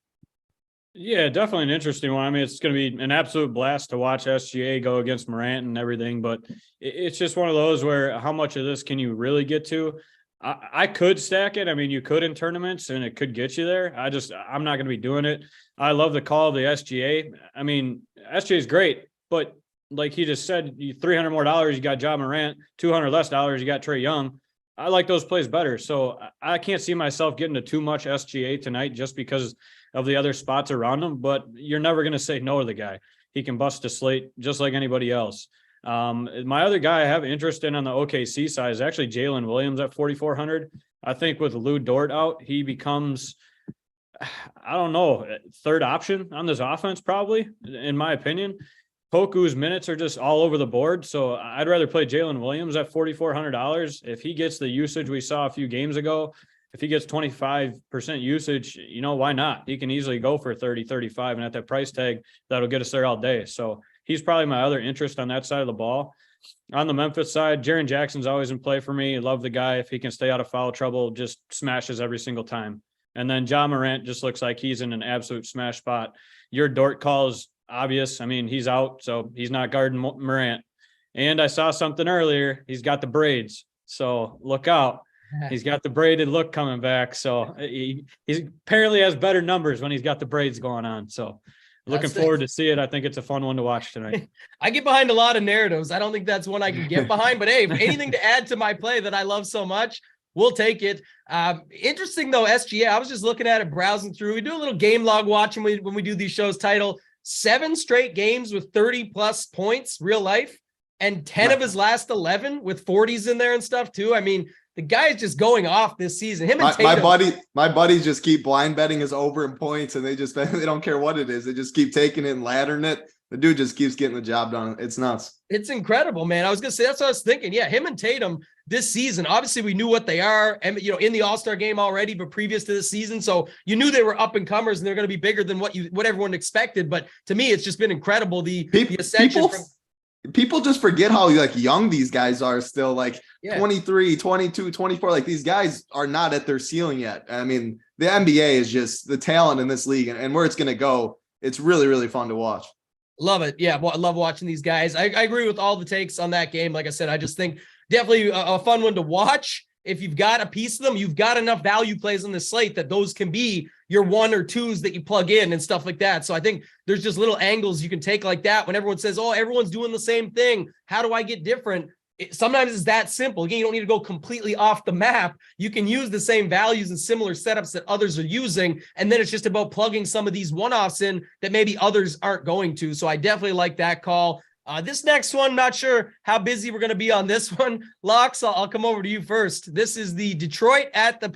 [SPEAKER 4] Yeah, definitely an interesting one. I mean, it's going to be an absolute blast to watch SGA go against Morant and everything, but it's just one of those where how much of this can you really get to? I could stack it. I mean, you could in tournaments and it could get you there. I'm not going to be doing it. I love the call of the SGA. I mean, SGA is great, but like he just said, $300 more, you got Ja Morant, $200 less, you got Trae Young. I like those plays better. So I can't see myself getting to too much SGA tonight just because of the other spots around him, but you're never going to say no to the guy. He can bust a slate just like anybody else. My other guy I have interest in on the OKC side is actually Jalen Williams at 4,400. I think with Lou Dort out, he becomes, I don't know, third option on this offense, probably, in my opinion. Poku's minutes are just all over the board, so I'd rather play Jalen Williams at $4,400. If he gets the usage we saw a few games ago, if he gets 25% usage, why not? He can easily go for 30, 35, and at that price tag, that'll get us there all day. So he's probably my other interest on that side of the ball. On the Memphis side, Jaren Jackson's always in play for me. I love the guy. If he can stay out of foul trouble, just smashes every single time. And then Ja Morant just looks like he's in an absolute smash spot. Your Dort call is obvious. I mean, he's out, so he's not guarding Morant. And I saw something earlier. He's got the braids, so look out. He's got the braided look coming back. So he apparently has better numbers when he's got the braids going on. So looking forward to see it. I think it's a fun one to watch tonight.
[SPEAKER 1] I get behind a lot of narratives. I don't think that's one I can get behind, but hey, anything to add to my play that I love so much, we'll take it. Interesting though, SGA, I was just looking at it, browsing through. We do a little game log watching when we do these shows. Title 7 straight games with 30 plus points, real life, and 10 of his last 11 with 40s in there and stuff too. I mean, the guy is just going off this season. Him and Tatum.
[SPEAKER 3] My buddies just keep blind betting his over in points, and they don't care what it is. They just keep taking it and laddering it. The dude just keeps getting the job done. It's nuts.
[SPEAKER 1] It's incredible, man. I was gonna say that's what I was thinking. Yeah, him and Tatum this season. Obviously, we knew what they are, and in the All-Star game already, but previous to this season, so you knew they were up and comers and they're going to be bigger than what everyone expected. But to me, it's just been incredible. The ascension.
[SPEAKER 3] People just forget how young these guys are still, 23, 22, 24. Like, these guys are not at their ceiling yet. I mean, the NBA is just the talent in this league and where it's going to go. It's really, really fun to watch.
[SPEAKER 1] Love it. Yeah, I love watching these guys. I agree with all the takes on that game. Like I said, I just think definitely a fun one to watch. If you've got a piece of them, you've got enough value plays on the slate that those can be your 1 or 2s that you plug in and stuff like that. So I think there's just little angles you can take like that when everyone says, oh, everyone's doing the same thing. How do I get different? sometimes it's that simple. Again, you don't need to go completely off the map. You can use the same values and similar setups that others are using. And then it's just about plugging some of these one-offs in that maybe others aren't going to. So I definitely like that call. This next one, not sure how busy we're going to be on this one. Locks, I'll come over to you first. This is the Detroit at the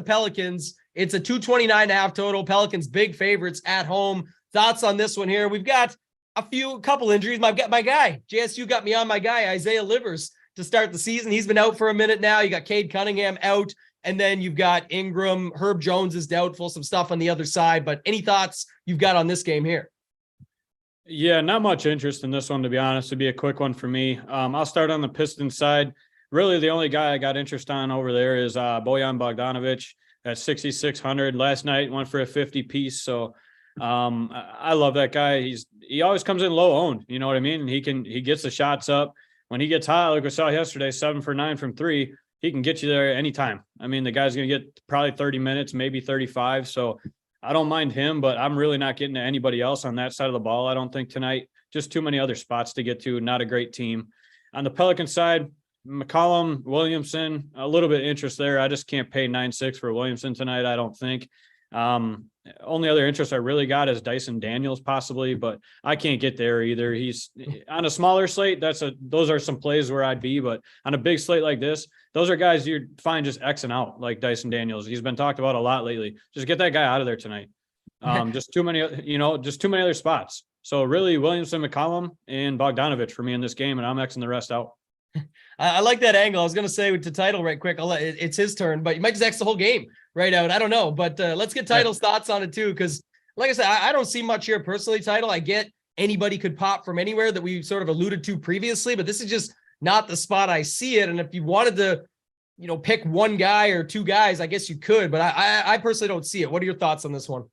[SPEAKER 1] Pelicans. It's a 229.5 total. Pelicans big favorites at home. Thoughts on this one here? We've got a couple injuries. My guy, JSU got me on my guy, Isaiah Livers, to start the season. He's been out for a minute now. You got Cade Cunningham out, and then you've got Ingram. Herb Jones is doubtful, some stuff on the other side. But any thoughts you've got on this game here?
[SPEAKER 4] Yeah, not much interest in this one, to be honest. It'd be a quick one for me. I'll start on the Pistons side. Really, the only guy I got interest on over there is Bojan Bogdanovic at 6,600. Last night went for a 50 piece. So I love that guy. He always comes in low owned. You know what I mean? And he gets the shots up. When he gets hot, like we saw yesterday, 7 for 9 from 3, he can get you there anytime. I mean, the guy's going to get probably 30 minutes, maybe 35. So I don't mind him, but I'm really not getting to anybody else on that side of the ball, I don't think, tonight. Just too many other spots to get to. Not a great team. On the Pelican side, McCollum, Williamson, a little bit of interest there. I just can't pay 9.6 for Williamson tonight, I don't think. Only other interest I really got is Dyson Daniels possibly, but I can't get there either. He's on a smaller slate. Those are some plays where I'd be, but on a big slate like this, those are guys you'd find just Xing out, like Dyson Daniels. He's been talked about a lot lately. Just get that guy out of there tonight. Just too many other spots. So really Williamson, McCollum, and Bogdanovic for me in this game, and I'm Xing the rest out.
[SPEAKER 1] I like that angle. I was going to say to Title right quick, it's his turn, but you might just X the whole game right out. I don't know, but let's get Title's thoughts on it too. Because like I said, I don't see much here personally, Title. I get anybody could pop from anywhere that we sort of alluded to previously, but this is just not the spot I see it. And if you wanted to, pick one guy or two guys, I guess you could, but I personally don't see it. What are your thoughts on this one?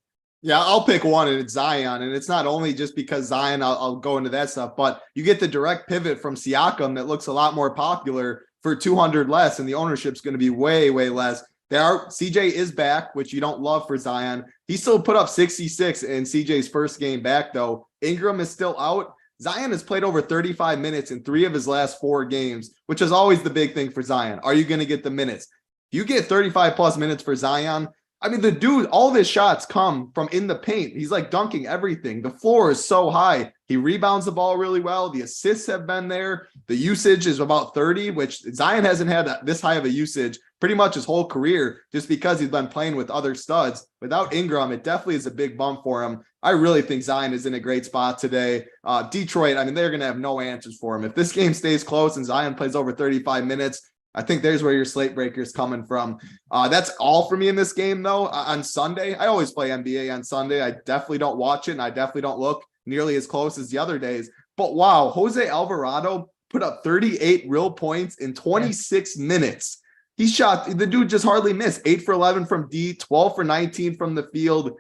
[SPEAKER 3] Yeah, I'll pick one, and it's Zion. And it's not only just because Zion, I'll go into that stuff, but you get the direct pivot from Siakam that looks a lot more popular for 200 less, and the ownership's going to be way, way less. CJ is back, which you don't love for Zion. He still put up 66 in CJ's first game back, though. Ingram is still out. Zion has played over 35 minutes in 3 of his last 4 games, which is always the big thing for Zion. Are you going to get the minutes? If you get 35 plus minutes for Zion, I mean, the dude, all of his shots come from in the paint. He's like dunking everything. The floor is so high. He rebounds the ball really well. The assists have been there. The usage is about 30, which Zion hasn't had this high of a usage pretty much his whole career, just because he's been playing with other studs. Without Ingram, it definitely is a big bump for him. I really think Zion is in a great spot today. Detroit, I mean, they're going to have no answers for him. If this game stays close and Zion plays over 35 minutes, I think there's where your slate breaker is coming from. That's all for me in this game, though. On Sunday, I always play NBA on Sunday. I definitely don't watch it, and I definitely don't look nearly as close as the other days. But wow, Jose Alvarado put up 38 real points in 26 minutes. He shot, the dude just hardly missed. 8 for 11 from D, 12 for 19 from the field,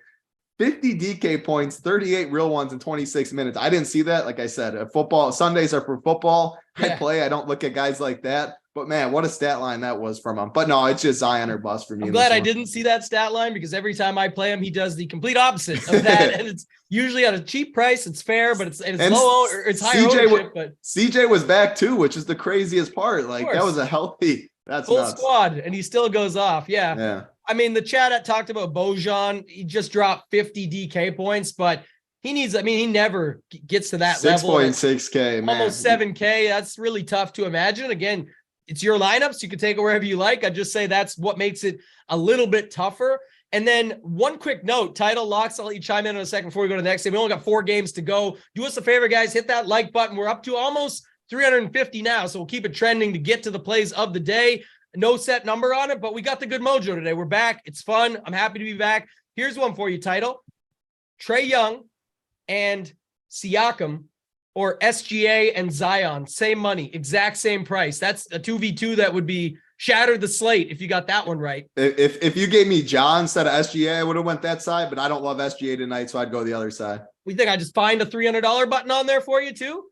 [SPEAKER 3] 50 DK points, 38 real ones in 26 minutes. I didn't see that. Like I said, football Sundays are for football. I don't look at guys like that. But man, what a stat line that was from him. But no, it's just Zion or bust for me.
[SPEAKER 1] I'm glad I didn't see that stat line, because every time I play him, he does the complete opposite of that. And it's usually at a cheap price. It's fair, but it's low, or it's high ownership. But
[SPEAKER 3] CJ was back too, which is the craziest part. Like that was a healthy, that's
[SPEAKER 1] full
[SPEAKER 3] nuts.
[SPEAKER 1] squad, and he still goes off. Yeah. I mean, the chat talked about Bojan. He just dropped 50 DK points, but he never gets to that level.
[SPEAKER 3] 6.6K, man.
[SPEAKER 1] Almost 7K. That's really tough to imagine. Again, it's your lineups. You can take it wherever you like. I just say that's what makes it a little bit tougher. And then one quick note, Title, Locks, I'll let you chime in a second before we go to the next game. We only got 4 games to go. Do us a favor, guys. Hit that like button. We're up to almost 350 now, so we'll keep it trending to get to the plays of the day. No set number on it, but we got the good mojo today. We're back. It's fun. I'm happy to be back. Here's one for you, Title. Trae Young and Siakam, or SGA and Zion, same money, exact same price. That's a 2v2 that would be shatter the slate if you got that one right.
[SPEAKER 3] If you gave me John instead of SGA, I would have went that side, but I don't love SGA tonight, so I'd go the other side.
[SPEAKER 1] We think I just find a $300 button on there for you too?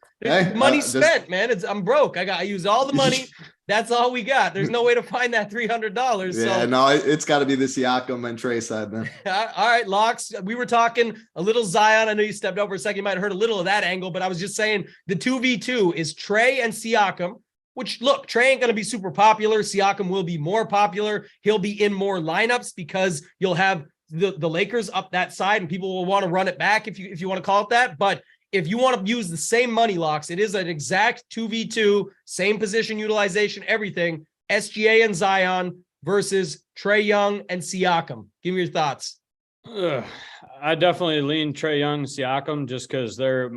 [SPEAKER 1] Money spent, man. I'm broke. I used all the money. That's all we got. There's no way to find that $300.
[SPEAKER 3] Yeah,
[SPEAKER 1] so.
[SPEAKER 3] no, it's got to be the Siakam and Trey side then.
[SPEAKER 1] All right, Locks. We were talking a little Zion. I know you stepped over a second. You might have heard a little of that angle, but I was just saying the 2v2 is Trey and Siakam, which, look, Trey ain't going to be super popular. Siakam will be more popular. He'll be in more lineups because you'll have the Lakers up that side and people will want to run it back if you want to call it that. But if you want to use the same money, Locks, it is an exact 2v2, same position utilization, everything. SGA and Zion versus Trey Young and Siakam. Give me your thoughts.
[SPEAKER 4] I definitely lean Trey Young and Siakam just because they're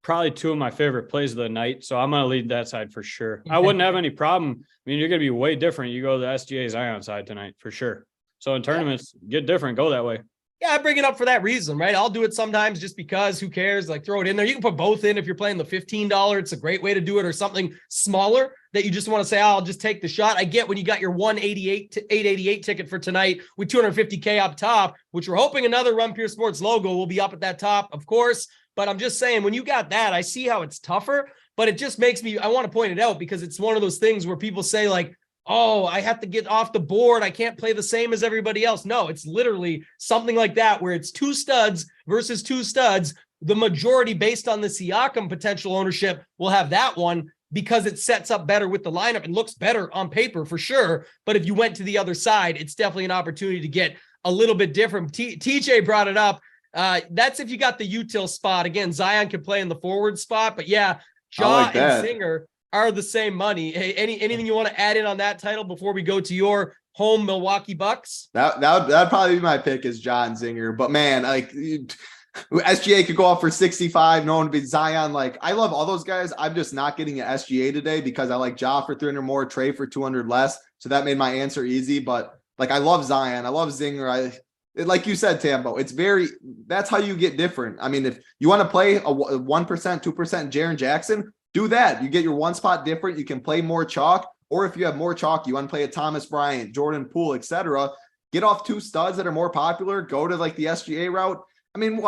[SPEAKER 4] probably two of my favorite plays of the night. So I'm going to lead that side for sure. I wouldn't have any problem. I mean, you're going to be way different. You go to the SGA Zion side tonight for sure. So in tournaments, get different, go that way.
[SPEAKER 1] Yeah, I bring it up for that reason, right? I'll do it sometimes just because, who cares? Like, throw it in there. You can put both in if you're playing the $15. It's a great way to do it, or something smaller that you just want to say, I'll just take the shot. I get when you got your 888 ticket for tonight with 250K up top, which we're hoping another Run Pure Sports logo will be up at that top, of course. But I'm just saying, when you got that, I see how it's tougher, but it just makes me, I want to point it out because it's one of those things where people say like, oh, I have to get off the board. I can't play the same as everybody else. No, it's literally something like that where it's two studs versus two studs. The majority, based on the Siakam potential ownership, will have that one because it sets up better with the lineup and looks better on paper for sure. But if you went to the other side, it's definitely an opportunity to get a little bit different. TJ brought it up. That's if you got the util spot. Again, Zion could play in the forward spot, but yeah, Ja and Singer are the same money. Hey, anything you want to add in on that title before we go to your home Milwaukee Bucks?
[SPEAKER 3] That'd probably be my pick is John Zinger. But man, like SGA could go off for 65. No one to beat Zion. Like, I love all those guys. I'm just not getting an SGA today because I like Ja for 300 more, Trey for 200 less. So that made my answer easy. But like, I love Zion. I love Zinger. Like you said, Tambo, that's how you get different. I mean, if you want to play a 1%, 2% Jaren Jackson, do that. You get your one spot different. You can play more chalk. Or if you have more chalk, you want to play a Thomas Bryant, Jordan Poole, etc. Get off two studs that are more popular. Go to like the SGA route. I mean,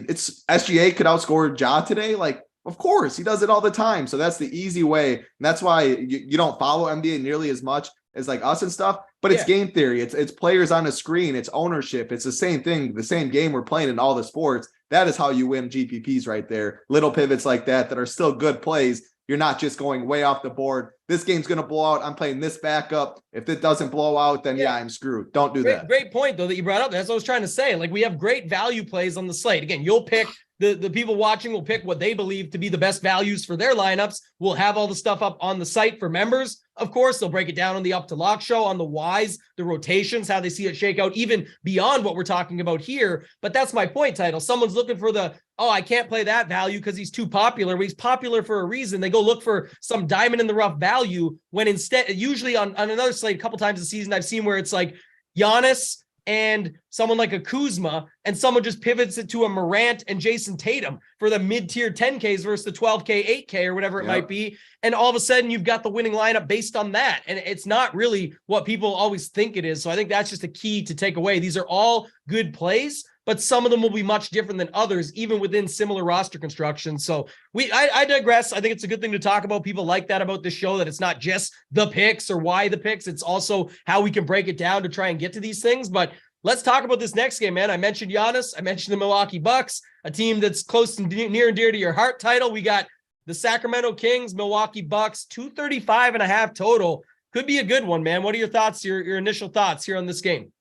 [SPEAKER 3] it's SGA could outscore Ja today. Like, of course, he does it all the time. So that's the easy way. And that's why you don't follow NBA nearly as much as like us and stuff. But it's game theory. It's players on a screen. It's ownership. It's the same thing. The same game we're playing in all the sports. That is how you win GPPs right there. Little pivots like that are still good plays. You're not just going way off the board. This game's going to blow out. I'm playing this backup. If it doesn't blow out, then I'm screwed. Don't do that.
[SPEAKER 1] Great point, though, that you brought up. That's what I was trying to say. Like, we have great value plays on the slate. Again, you'll pick the people watching will pick what they believe to be the best values for their lineups. We'll have all the stuff up on the site for members. Of course, they'll break it down on the Up to Lock show, on the whys, the rotations, how they see it shake out, even beyond what we're talking about here. But that's my point, Title. Someone's looking for I can't play that value because he's too popular. Well, he's popular for a reason. They go look for some diamond in the rough value when instead, usually on another slate, a couple times this season, I've seen where it's like Giannis and someone like a Kuzma, and someone just pivots it to a Morant and Jason Tatum for the mid-tier 10Ks versus the 12K, 8K, or whatever it might be. And all of a sudden you've got the winning lineup based on that. And it's not really what people always think it is. So I think that's just a key to take away. These are all good plays, but some of them will be much different than others, even within similar roster construction. So I digress. I think it's a good thing to talk about. People like that about this show, that it's not just the picks or why the picks. It's also how we can break it down to try and get to these things. But let's talk about this next game, man. I mentioned Giannis. I mentioned the Milwaukee Bucks, a team that's close and near and dear to your heart. Title. We got the Sacramento Kings, Milwaukee Bucks, 235.5 total. Could be a good one, man. What are your thoughts, your initial thoughts here on this game?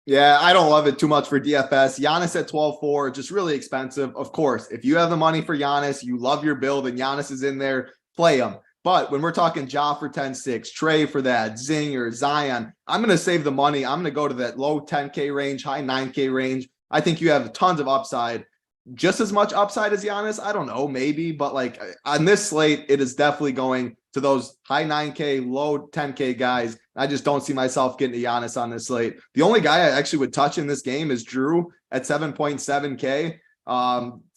[SPEAKER 3] Yeah, I don't love it too much for DFS. Giannis at 12.4, just really expensive. Of course, if you have the money for Giannis, you love your build and Giannis is in there, play him. But when we're talking Ja for 10.6, Trey for that, Zinger, Zion, I'm going to save the money. I'm going to go to that low 10K range, high 9K range. I think you have tons of upside. Just as much upside as Giannis? I don't know, maybe. But like on this slate, it is definitely going to those high 9K, low 10K guys. I just don't see myself getting to Giannis on this slate. The only guy I actually would touch in this game is Drew at 7.7K.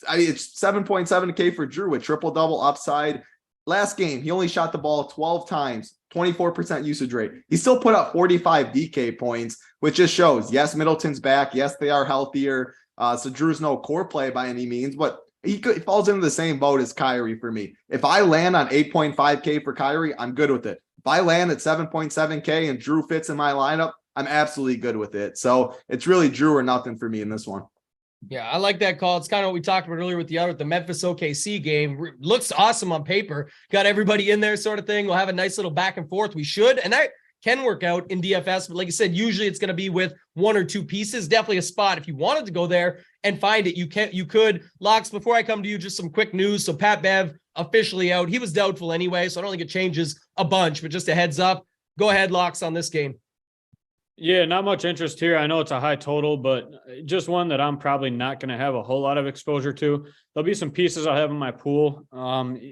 [SPEAKER 3] It's 7.7K for Drew with triple-double upside. Last game, he only shot the ball 12 times, 24% usage rate. He still put up 45 DK points, which just shows, yes, Middleton's back. Yes, they are healthier. So Drew's no core play by any means, but he falls into the same boat as Kyrie for me. If I land on 8.5K for Kyrie, I'm good with it. If if I land at 7.7K and Drew fits in my lineup, I'm absolutely good with it. So it's really Drew or nothing for me in this one.
[SPEAKER 1] Yeah, I like that call. It's kind of what we talked about earlier with the Memphis OKC game. Looks awesome on paper. Got everybody in there sort of thing. We'll have a nice little back and forth. We should. And that can work out in DFS. But like I said, usually it's going to be with one or two pieces. Definitely a spot. If you wanted to go there and find it, you could. Locks, before I come to you, just some quick news. So Pat Bev officially out. He was doubtful anyway, so I don't think it changes a bunch, but just a heads up. Go ahead, Locks, on this game.
[SPEAKER 4] Yeah, not much interest here. I know it's a high total, but just one that I'm probably not going to have a whole lot of exposure to. There'll be some pieces I'll have in my pool.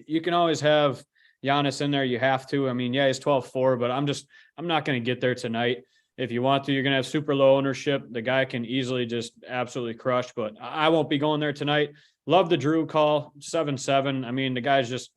[SPEAKER 4] You can always have Giannis in there. You have to. I mean, yeah, he's 12-4, but I'm not going to get there tonight. If you want to, you're going to have super low ownership. The guy can easily just absolutely crush, but I won't be going there tonight. Love the Drew call, 7-7. I mean, the guy's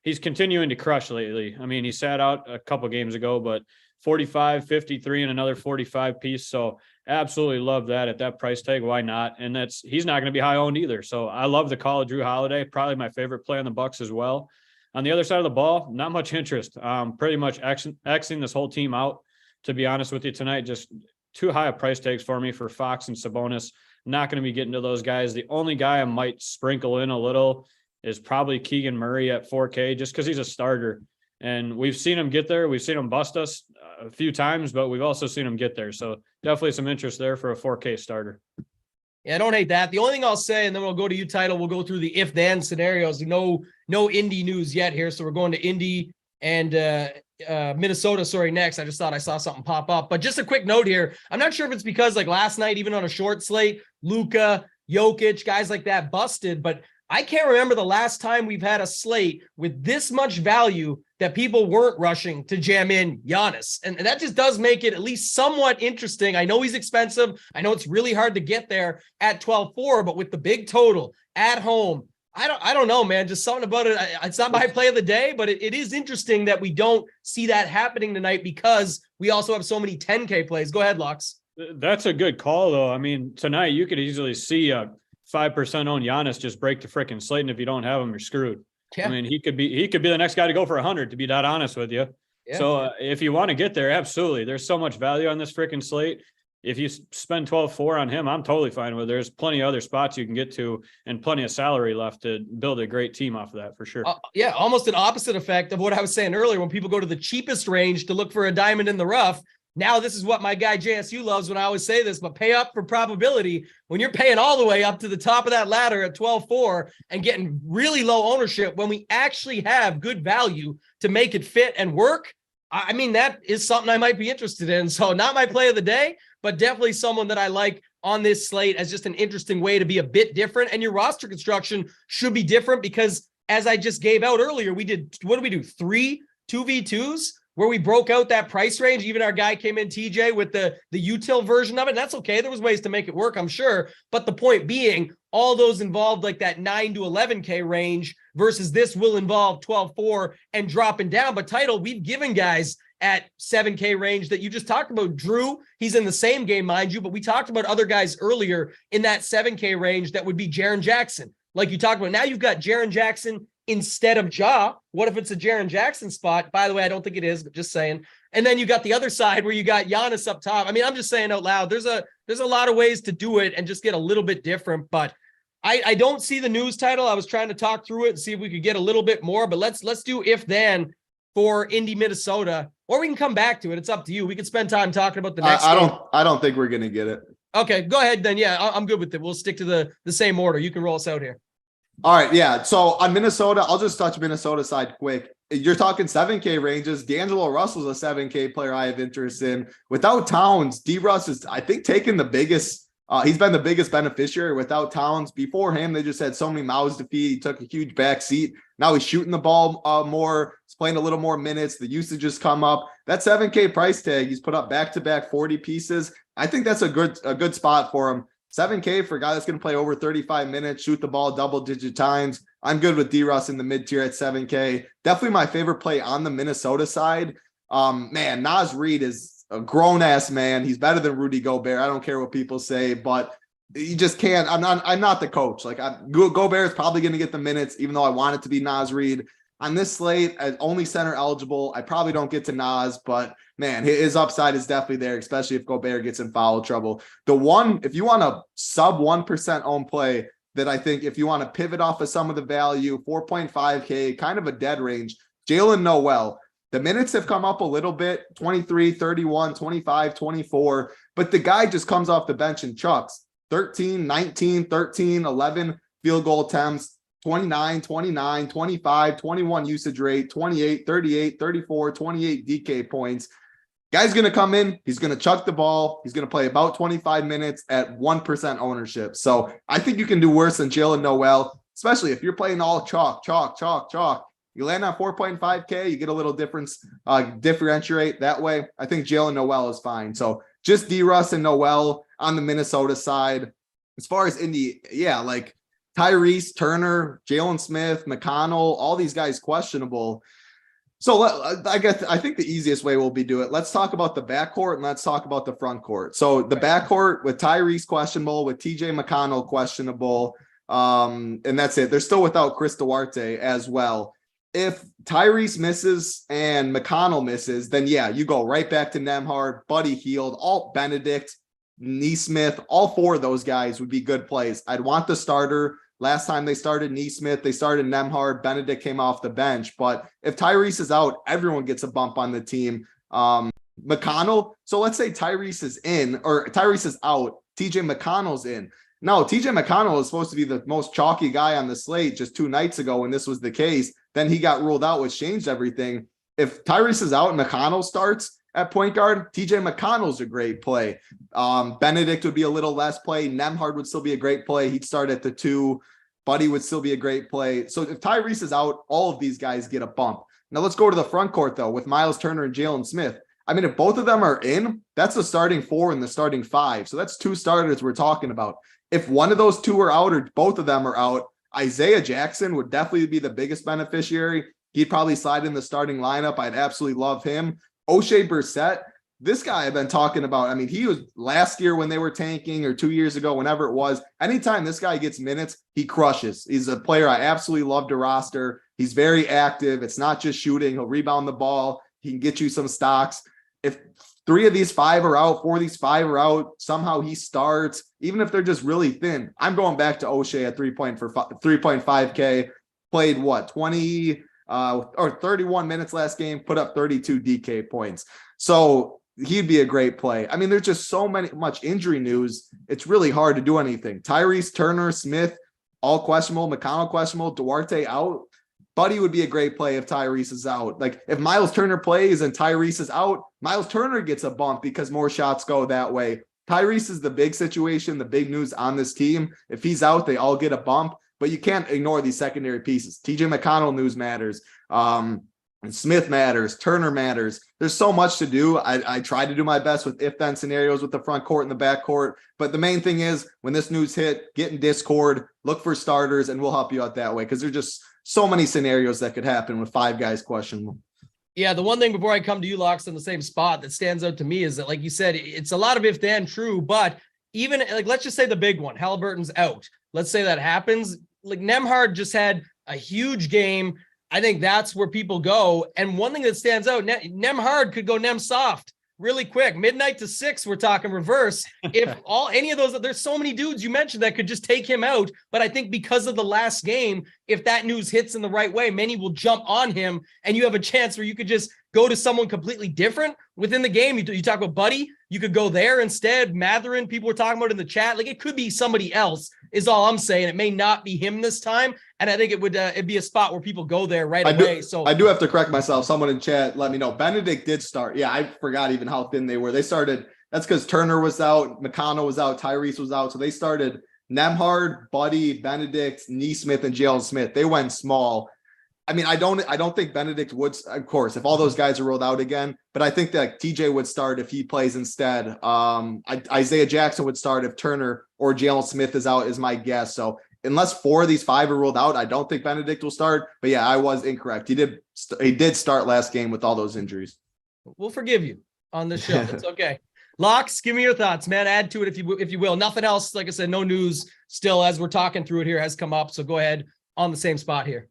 [SPEAKER 4] he's continuing to crush lately. I mean, he sat out a couple games ago, but 45, 53, and another 45 piece. So absolutely love that at that price tag. Why not? And he's not going to be high owned either. So I love the call of Drew Holiday, probably my favorite play on the Bucks as well. On the other side of the ball, not much interest. Pretty much Xing this whole team out, to be honest with you tonight. Just too high of price tags for me for Fox and Sabonis. Not going to be getting to those guys. The only guy I might sprinkle in a little is probably Keegan Murray at 4K, just because he's a starter. And we've seen him get there. We've seen him bust us a few times, but we've also seen him get there. So definitely some interest there for a 4K starter.
[SPEAKER 1] Yeah, I don't hate that. The only thing I'll say, and then we'll go to you, Title, we'll go through the if-then scenarios. No Indy news yet here, so we're going to Indy and Minnesota, next. I just thought I saw something pop up. But just a quick note here. I'm not sure if it's because, like, last night, even on a short slate, Luka, Jokic, guys like that busted, but I can't remember the last time we've had a slate with this much value that people weren't rushing to jam in Giannis. And that just does make it at least somewhat interesting. I know he's expensive. I know it's really hard to get there at 12-4, but with the big total at home, I don't know, man. Just something about it. It's not my play of the day, but it is interesting that we don't see that happening tonight because we also have so many 10K plays. Go ahead, Lux.
[SPEAKER 4] That's a good call, though. I mean, tonight you could easily see 5% owned Giannis just break the freaking slate, and if you don't have him, you're screwed. Yeah. I mean, he could be the next guy to go for 100, to be that honest with you. Yeah. So if you want to get there, absolutely. There's so much value on this freaking slate. If you spend 12-4 on him, I'm totally fine with it. There's plenty of other spots you can get to and plenty of salary left to build a great team off of that for sure.
[SPEAKER 1] Yeah, almost an opposite effect of what I was saying earlier. When people go to the cheapest range to look for a diamond in the rough, now this is what my guy JSU loves when I always say this, but pay up for probability. When you're paying all the way up to the top of that ladder at 12-4 and getting really low ownership, when we actually have good value to make it fit and work, I mean, that is something I might be interested in. So not my play of the day, but definitely someone that I like on this slate as just an interesting way to be a bit different. And your roster construction should be different because, as I just gave out earlier, what did we do? 3 2v2s where we broke out that price range. Even our guy came in, TJ, with the util version of it. And that's okay. There was ways to make it work, I'm sure. But the point being, all those involved like that 9 to 11K range versus this will involve 12-4 and dropping down. But Title, we've given guys at 7K range that you just talked about. Drew, he's in the same game, mind you, but we talked about other guys earlier in that 7K range that would be Jaren Jackson. Like you talked about, now you've got Jaren Jackson instead of Ja. What if it's a Jaren Jackson spot? By the way, I don't think it is, but just saying. And then you got the other side where you got Giannis up top. I mean, I'm just saying out loud, there's a lot of ways to do it and just get a little bit different, but I don't see the news Title. I was trying to talk through it and see if we could get a little bit more, but let's do if then for Indy, Minnesota, or we can come back to it. It's up to you. We could spend time talking about the next game.
[SPEAKER 3] I don't think we're going to get it.
[SPEAKER 1] Okay, go ahead then. Yeah, I'm good with it. We'll stick to the same order. You can roll us out here.
[SPEAKER 3] All right. Yeah. So on Minnesota, I'll just touch Minnesota side quick. You're talking 7K ranges. D'Angelo Russell's a 7K player I have interest in. Without Towns, D-Russ is, I think, taking the biggest. He's been the biggest beneficiary without Towns. Before him, they just had so many mouths to feed. He took a huge back seat. Now he's shooting the ball more. He's playing a little more minutes. The usage has come up. That 7K price tag, he's put up back-to-back 40 pieces. I think that's a good spot for him. 7K for a guy that's going to play over 35 minutes, shoot the ball double-digit times. I'm good with D-Russ in the mid-tier at 7K. Definitely my favorite play on the Minnesota side. Man, Naz Reid is a grown-ass man. He's better than Rudy Gobert. I don't care what people say, but you just can't. I'm not the coach. Like, Gobert is probably going to get the minutes, even though I want it to be Naz Reid. on this slate, only center eligible. I probably don't get to Nas, but man, his upside is definitely there, especially if Gobert gets in foul trouble. The one, if you want a sub 1% own play that I think if you want to pivot off of some of the value, 4.5K, kind of a dead range, Jalen Noel. The minutes have come up a little bit, 23, 31, 25, 24, but the guy just comes off the bench and chucks 13, 19, 13, 11 field goal attempts, 29, 29, 25, 21 usage rate, 28, 38, 34, 28 DK points. Guy's going to come in. He's going to chuck the ball. He's going to play about 25 minutes at 1% ownership. So I think you can do worse than Jalen Noel, especially if you're playing all chalk. You land on 4.5K, you get a little difference, differentiate that way. I think Jalen Noel is fine. So just D-Russ and Noel on the Minnesota side. As far as Indy, yeah, like Tyrese, Turner, Jalen Smith, McConnell, all these guys questionable. So I think the easiest way will be do it. Let's talk about the backcourt and let's talk about the front court. So the backcourt with Tyrese questionable, with TJ McConnell questionable, and that's it. They're still without Chris Duarte as well. If Tyrese misses and McConnell misses, then yeah, you go right back to Nembhard, Buddy Hield, Alt Benedict, Nesmith. All four of those guys would be good plays. I'd want the starter. Last time they started Nesmith, they started Nembhard, Benedict came off the bench. But if Tyrese is out, everyone gets a bump on the team. McConnell, so let's say Tyrese is in, or Tyrese is out, TJ McConnell's in. No, TJ McConnell is supposed to be the most chalky guy on the slate just 2 nights ago when this was the case. Then he got ruled out, which changed everything. If Tyrese is out and McConnell starts at point guard, TJ McConnell's a great play. Benedict would be a little less play. Nembhard would still be a great play. He'd start at the 2. Buddy would still be a great play. So if Tyrese is out, all of these guys get a bump. Now let's go to the front court, though, with Miles Turner and Jalen Smith. I mean, if both of them are in, that's the starting 4 and the starting 5. So that's 2 starters we're talking about. If one of those 2 are out or both of them are out, Isaiah Jackson would definitely be the biggest beneficiary. He'd probably slide in the starting lineup. I'd absolutely love him. O'Shea Brissett, this guy I've been talking about. I mean, he was last year when they were tanking or 2 years ago, whenever it was. Anytime this guy gets minutes, he crushes. He's a player I absolutely love to roster. He's very active. It's not just shooting. He'll rebound the ball. He can get you some stocks. If 3 of these 5 are out, 4 of these 5 are out, somehow he starts, even if they're just really thin. I'm going back to O'Shea at 3.5K. Played what, 20 or 31 minutes last game, put up 32 DK points. So he'd be a great play. I mean, there's just so much injury news. It's really hard to do anything. Tyrese, Turner, Smith, all questionable. McConnell questionable. Duarte out. Buddy would be a great play if Tyrese is out. Like if Miles Turner plays and Tyrese is out, Miles Turner gets a bump because more shots go that way. Tyrese is the big situation, the big news on this team. If he's out, they all get a bump, but you can't ignore these secondary pieces. TJ McConnell news matters. Smith matters. Turner matters. There's so much to do. I try to do my best with if-then scenarios with the front court and the back court. But the main thing is when this news hit, get in Discord, look for starters, and we'll help you out that way because there's just so many scenarios that could happen with 5 guys questionable.
[SPEAKER 1] Yeah, the one thing before I come to you, Locks, on the same spot that stands out to me is that, like you said, it's a lot of if then true, but even like let's just say the big one, Halliburton's out. Let's say that happens. Like Nembhard just had a huge game. I think that's where people go. And one thing that stands out, Nembhard could go Nem soft really quick. Midnight to 6, we're talking reverse. If any of those, there's so many dudes you mentioned that could just take him out. But I think because of the last game, if that news hits in the right way, many will jump on him and you have a chance where you could just go to someone completely different within the game. You talk about Buddy, you could go there instead. Matherin, people were talking about in the chat. Like it could be somebody else is all I'm saying. It may not be him this time. And I think it would it'd be a spot where people go there right away. So
[SPEAKER 3] I do have to correct myself. Someone in chat let me know. Benedict did start. Yeah, I forgot even how thin they were. They started. That's because Turner was out, McConnell was out, Tyrese was out. So they started Nembhard, Buddy, Benedict, Nesmith, and Jalen Smith. They went small. I mean, I don't think Benedict would, of course, if all those guys are ruled out again, but I think that TJ would start if he plays instead. Isaiah Jackson would start if Turner or Jalen Smith is out, is my guess. So unless 4 of these 5 are ruled out, I don't think Benedict will start. But yeah, I was incorrect. He did start last game with all those injuries.
[SPEAKER 1] We'll forgive you on this show. It's okay. Locks, give me your thoughts, man. Add to it if you will. Nothing else. Like I said, no news still as we're talking through it here has come up. So go ahead on the same spot here.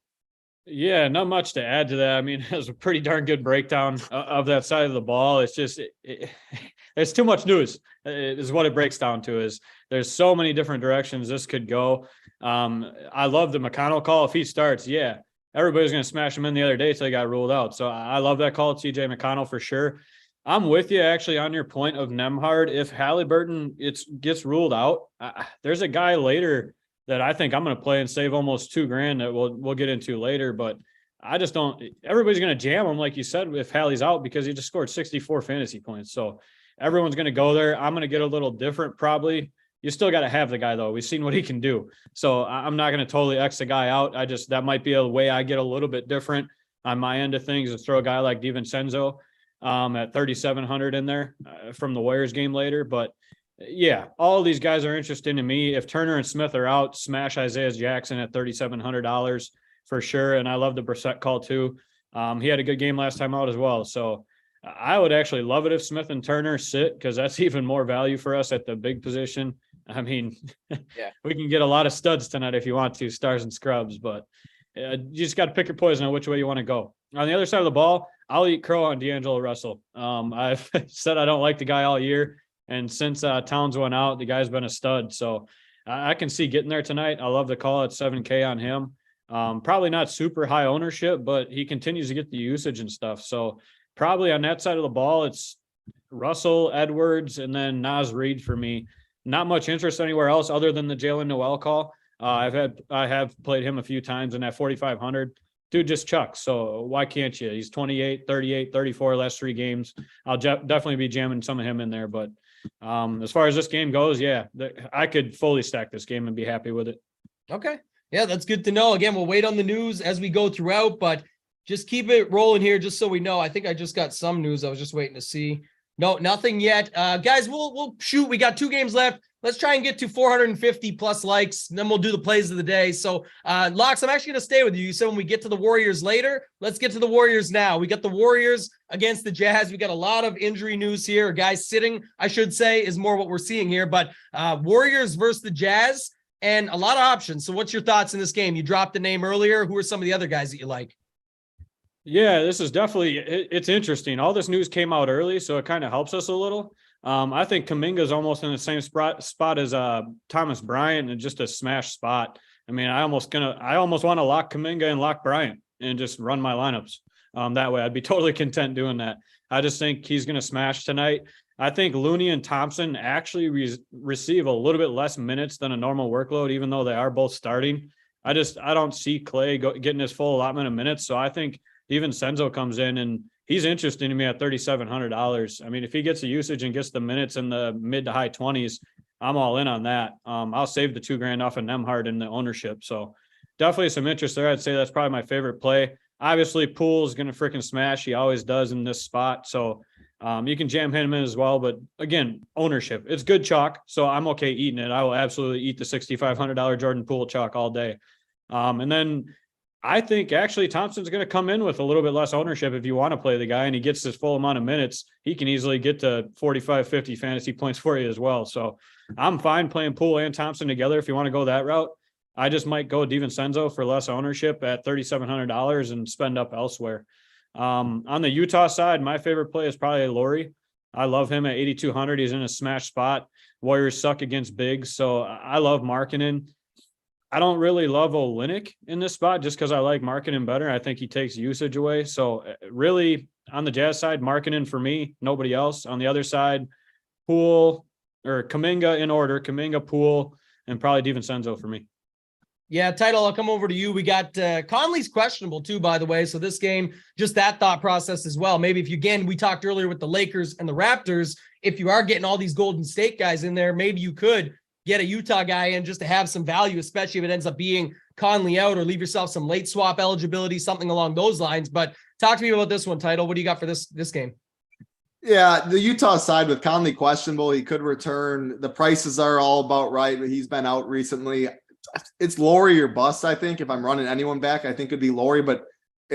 [SPEAKER 4] Yeah, not much to add to that. I mean, it was a pretty darn good breakdown of that side of the ball. It's just, there's too much news is what it breaks down to. Is there's so many different directions this could go. I love the McConnell call. If he starts, yeah, everybody's going to smash him in the other day till he got ruled out. So I love that call, TJ McConnell, for sure. I'm with you actually on your point of Nembhard. If Halliburton gets ruled out, there's a guy later that I think I'm going to play and save almost $2,000 that we'll get into later. But I just don't. Everybody's going to jam him, like you said, if Hallie's out, because he just scored 64 fantasy points. So everyone's going to go there. I'm going to get a little different probably. You still got to have the guy though. We've seen what he can do. So I'm not going to totally X the guy out. That might be a way I get a little bit different on my end of things, is throw a guy like DiVincenzo at 3,700 in there from the Warriors game later. But yeah, all of these guys are interesting to me. If Turner and Smith are out, smash Isaiah Jackson at $3,700 for sure. And I love the Brissett call too. He had a good game last time out as well. So I would actually love it if Smith and Turner sit, because that's even more value for us at the big position. I mean, yeah, we can get a lot of studs tonight if you want to, stars and scrubs, but you just got to pick your poison on which way you want to go. On the other side of the ball, I'll eat crow on D'Angelo Russell. I've said I don't like the guy all year. And since Towns went out, the guy's been a stud. So I can see getting there tonight. I love the call at 7K on him. Probably not super high ownership, but he continues to get the usage and stuff. So probably on that side of the ball, it's Russell, Edwards, and then Naz Reid for me. Not much interest anywhere else other than the Jalen Noel call. I have played him a few times in that 4,500. Dude just chucks. So why can't you? He's 28, 38, 34 last 3 games. I'll definitely be jamming some of him in there. But as far as this game goes, yeah, I could fully stack this game and be happy with it.
[SPEAKER 1] Okay. Yeah, that's good to know. Again, we'll wait on the news as we go throughout, but just keep it rolling here just so we know. I think I just got some news. I was just waiting to see. No, nothing yet. Guys, we'll shoot. We got 2 games left. Let's try and get to 450 plus likes, and then we'll do the plays of the day. So, Locks, I'm actually going to stay with you. You said when we get to the Warriors later, let's get to the Warriors now. We got the Warriors against the Jazz. We got a lot of injury news here. Guys sitting, I should say, is more what we're seeing here. But Warriors versus the Jazz, and a lot of options. So what's your thoughts in this game? You dropped the name earlier. Who are some of the other guys that you like?
[SPEAKER 4] Yeah, this is definitely, it's interesting. All this news came out early, so it kind of helps us a little. I think Kuminga's almost in the same spot as Thomas Bryant, and just a smash spot. I mean, I almost want to lock Kuminga and lock Bryant and just run my lineups. That way I'd be totally content doing that. I just think he's going to smash tonight. I think Looney and Thompson actually receive a little bit less minutes than a normal workload, even though they are both starting. I don't see Clay getting his full allotment of minutes. So I think DiVincenzo comes in, and he's interesting to me at $3,700. I mean, if he gets the usage and gets the minutes in the mid to high 20s, I'm all in on that. I'll save the $2,000 off of Nembhard in the ownership. So definitely some interest there. I'd say that's probably my favorite play. Obviously, Poole's going to freaking smash. He always does in this spot. So you can jam him in as well. But again, ownership, it's good chalk. So I'm okay eating it. I will absolutely eat the $6,500 Jordan Poole chalk all day. And then I think actually Thompson's going to come in with a little bit less ownership. If you want to play the guy and he gets his full amount of minutes, he can easily get to 45, 50 fantasy points for you as well. So I'm fine playing Poole and Thompson together if you want to go that route. I just might go DiVincenzo for less ownership at $3,700 and spend up elsewhere. On the Utah side, my favorite play is probably Laurie. I love him at 8,200. He's in a smash spot. Warriors suck against bigs, so I love Markkanen. I don't really love Olynyk in this spot just because I like Markkanen better. I think he takes usage away. So really on the Jazz side, Markkanen for me, nobody else. On the other side, Poole or Kuminga in order, Kuminga, Poole, and probably DiVincenzo for me.
[SPEAKER 1] Yeah, Title, I'll come over to you. We got Conley's questionable too, by the way. So this game, just that thought process as well. Maybe if you, again, we talked earlier with the Lakers and the Raptors, if you are getting all these Golden State guys in there, maybe you could get a Utah guy in just to have some value, especially if it ends up being Conley out, or leave yourself some late swap eligibility, something along those lines. But talk to me about this one, Title. What do you got for this game?
[SPEAKER 3] Yeah, the Utah side with Conley questionable. He could return. The prices are all about right, but he's been out recently. It's Laurie or bust, I think. If I'm running anyone back, I think it'd be Laurie. But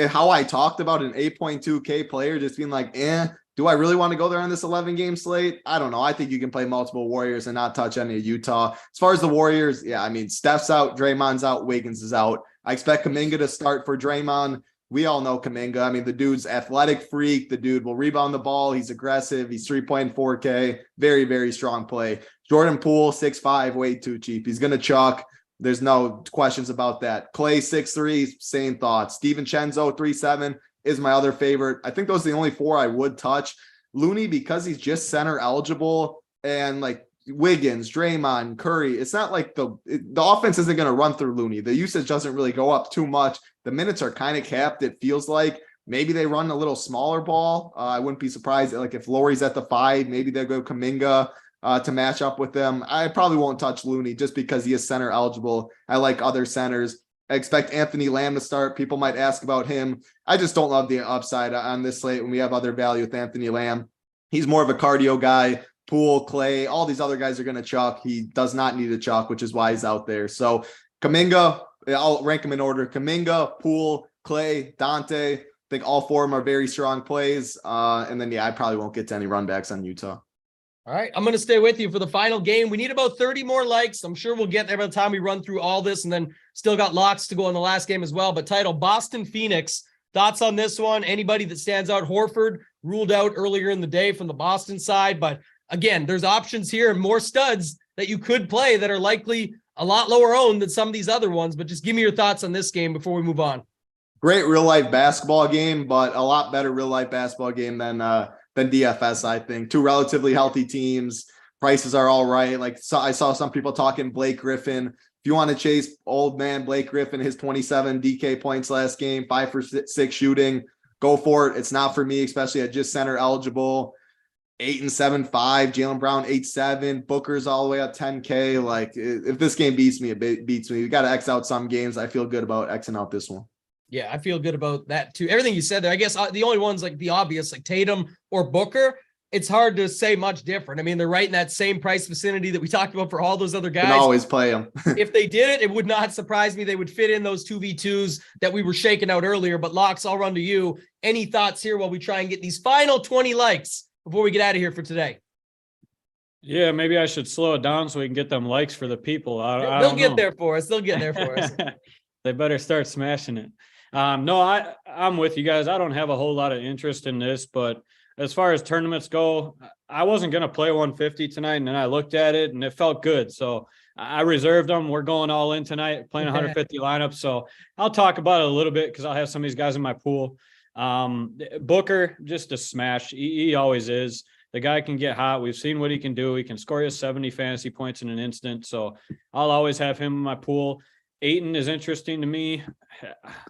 [SPEAKER 3] how I talked about an 8.2K player just being like, do I really want to go there on this 11-game slate? I don't know. I think you can play multiple Warriors and not touch any of Utah. As far as the Warriors, yeah, I mean, Steph's out, Draymond's out, Wiggins is out. I expect Kuminga to start for Draymond. We all know Kuminga. I mean, the dude's athletic freak. The dude will rebound the ball. He's aggressive. He's 3.4K. Very, very strong play. Jordan Poole, 6'5", way too cheap. He's going to chalk. There's no questions about that. Clay, 6'3", same thoughts. DiVincenzo, 3'7", is my other favorite. I think those are the only four I would touch. Looney, because he's just center eligible, and like Wiggins, Draymond, Curry, it's not like the offense isn't going to run through Looney. The usage doesn't really go up too much. The minutes are kind of capped. It feels like maybe they run a little smaller ball. I wouldn't be surprised. Like if Lauri's at the 5, maybe they'll go Kuminga to match up with them. I probably won't touch Looney just because he is center eligible. I like other centers. I expect Anthony Lamb to start. People might ask about him. I just don't love the upside on this slate when we have other value with Anthony Lamb. He's more of a cardio guy. Poole, Clay, all these other guys are going to chalk. He does not need a chalk, which is why he's out there. So Kuminga, I'll rank them in order. Kuminga, Poole, Clay, Dante. I think all four of them are very strong plays. And then, I probably won't get to any runbacks on Utah.
[SPEAKER 1] All right, I'm going to stay with you for the final game. We need about 30 more likes. I'm sure we'll get there by the time we run through all this, and then still got lots to go in the last game as well. But title, Boston Phoenix. Thoughts on this one? Anybody that stands out? Horford ruled out earlier in the day from the Boston side. But again, there's options here and more studs that you could play that are likely a lot lower owned than some of these other ones. But just give me your thoughts on this game before we move on.
[SPEAKER 3] Great real-life basketball game, but a lot better real-life basketball game than DFS, I think. Two relatively healthy teams. Prices are all right. I saw some people talking Blake Griffin. If you want to chase old man Blake Griffin, his 27 DK points last game, 5 for 6 shooting, go for it. It's not for me, especially at just center eligible. 8 and 7.5. Jaylen Brown 8.7. Booker's all the way up 10K. Like if this game beats me, it beats me. We got to X out some games. I feel good about Xing out this one.
[SPEAKER 1] Yeah, I feel good about that too. Everything you said there, I guess the only ones like the obvious, like Tatum or Booker, it's hard to say much different. I mean, they're right in that same price vicinity that we talked about for all those other guys.
[SPEAKER 3] You can always play them.
[SPEAKER 1] If they did it, it would not surprise me. They would fit in those 2v2s that we were shaking out earlier. But Locks, I'll run to you. Any thoughts here while we try and get these final 20 likes before we get out of here for today?
[SPEAKER 4] Yeah, maybe I should slow it down so we can get them likes for the people.
[SPEAKER 1] They'll get there for us. They'll get there for us.
[SPEAKER 4] They better start smashing it. No, I'm with you guys. I don't have a whole lot of interest in this, but as far as tournaments go, I wasn't going to play 150 tonight, and then I looked at it and it felt good. So I reserved them. We're going all in tonight, playing 150 lineups. So I'll talk about it a little bit because I'll have some of these guys in my pool. Booker, just a smash. He always is. The guy can get hot. We've seen what he can do. He can score you 70 fantasy points in an instant. So I'll always have him in my pool. Ayton is interesting to me.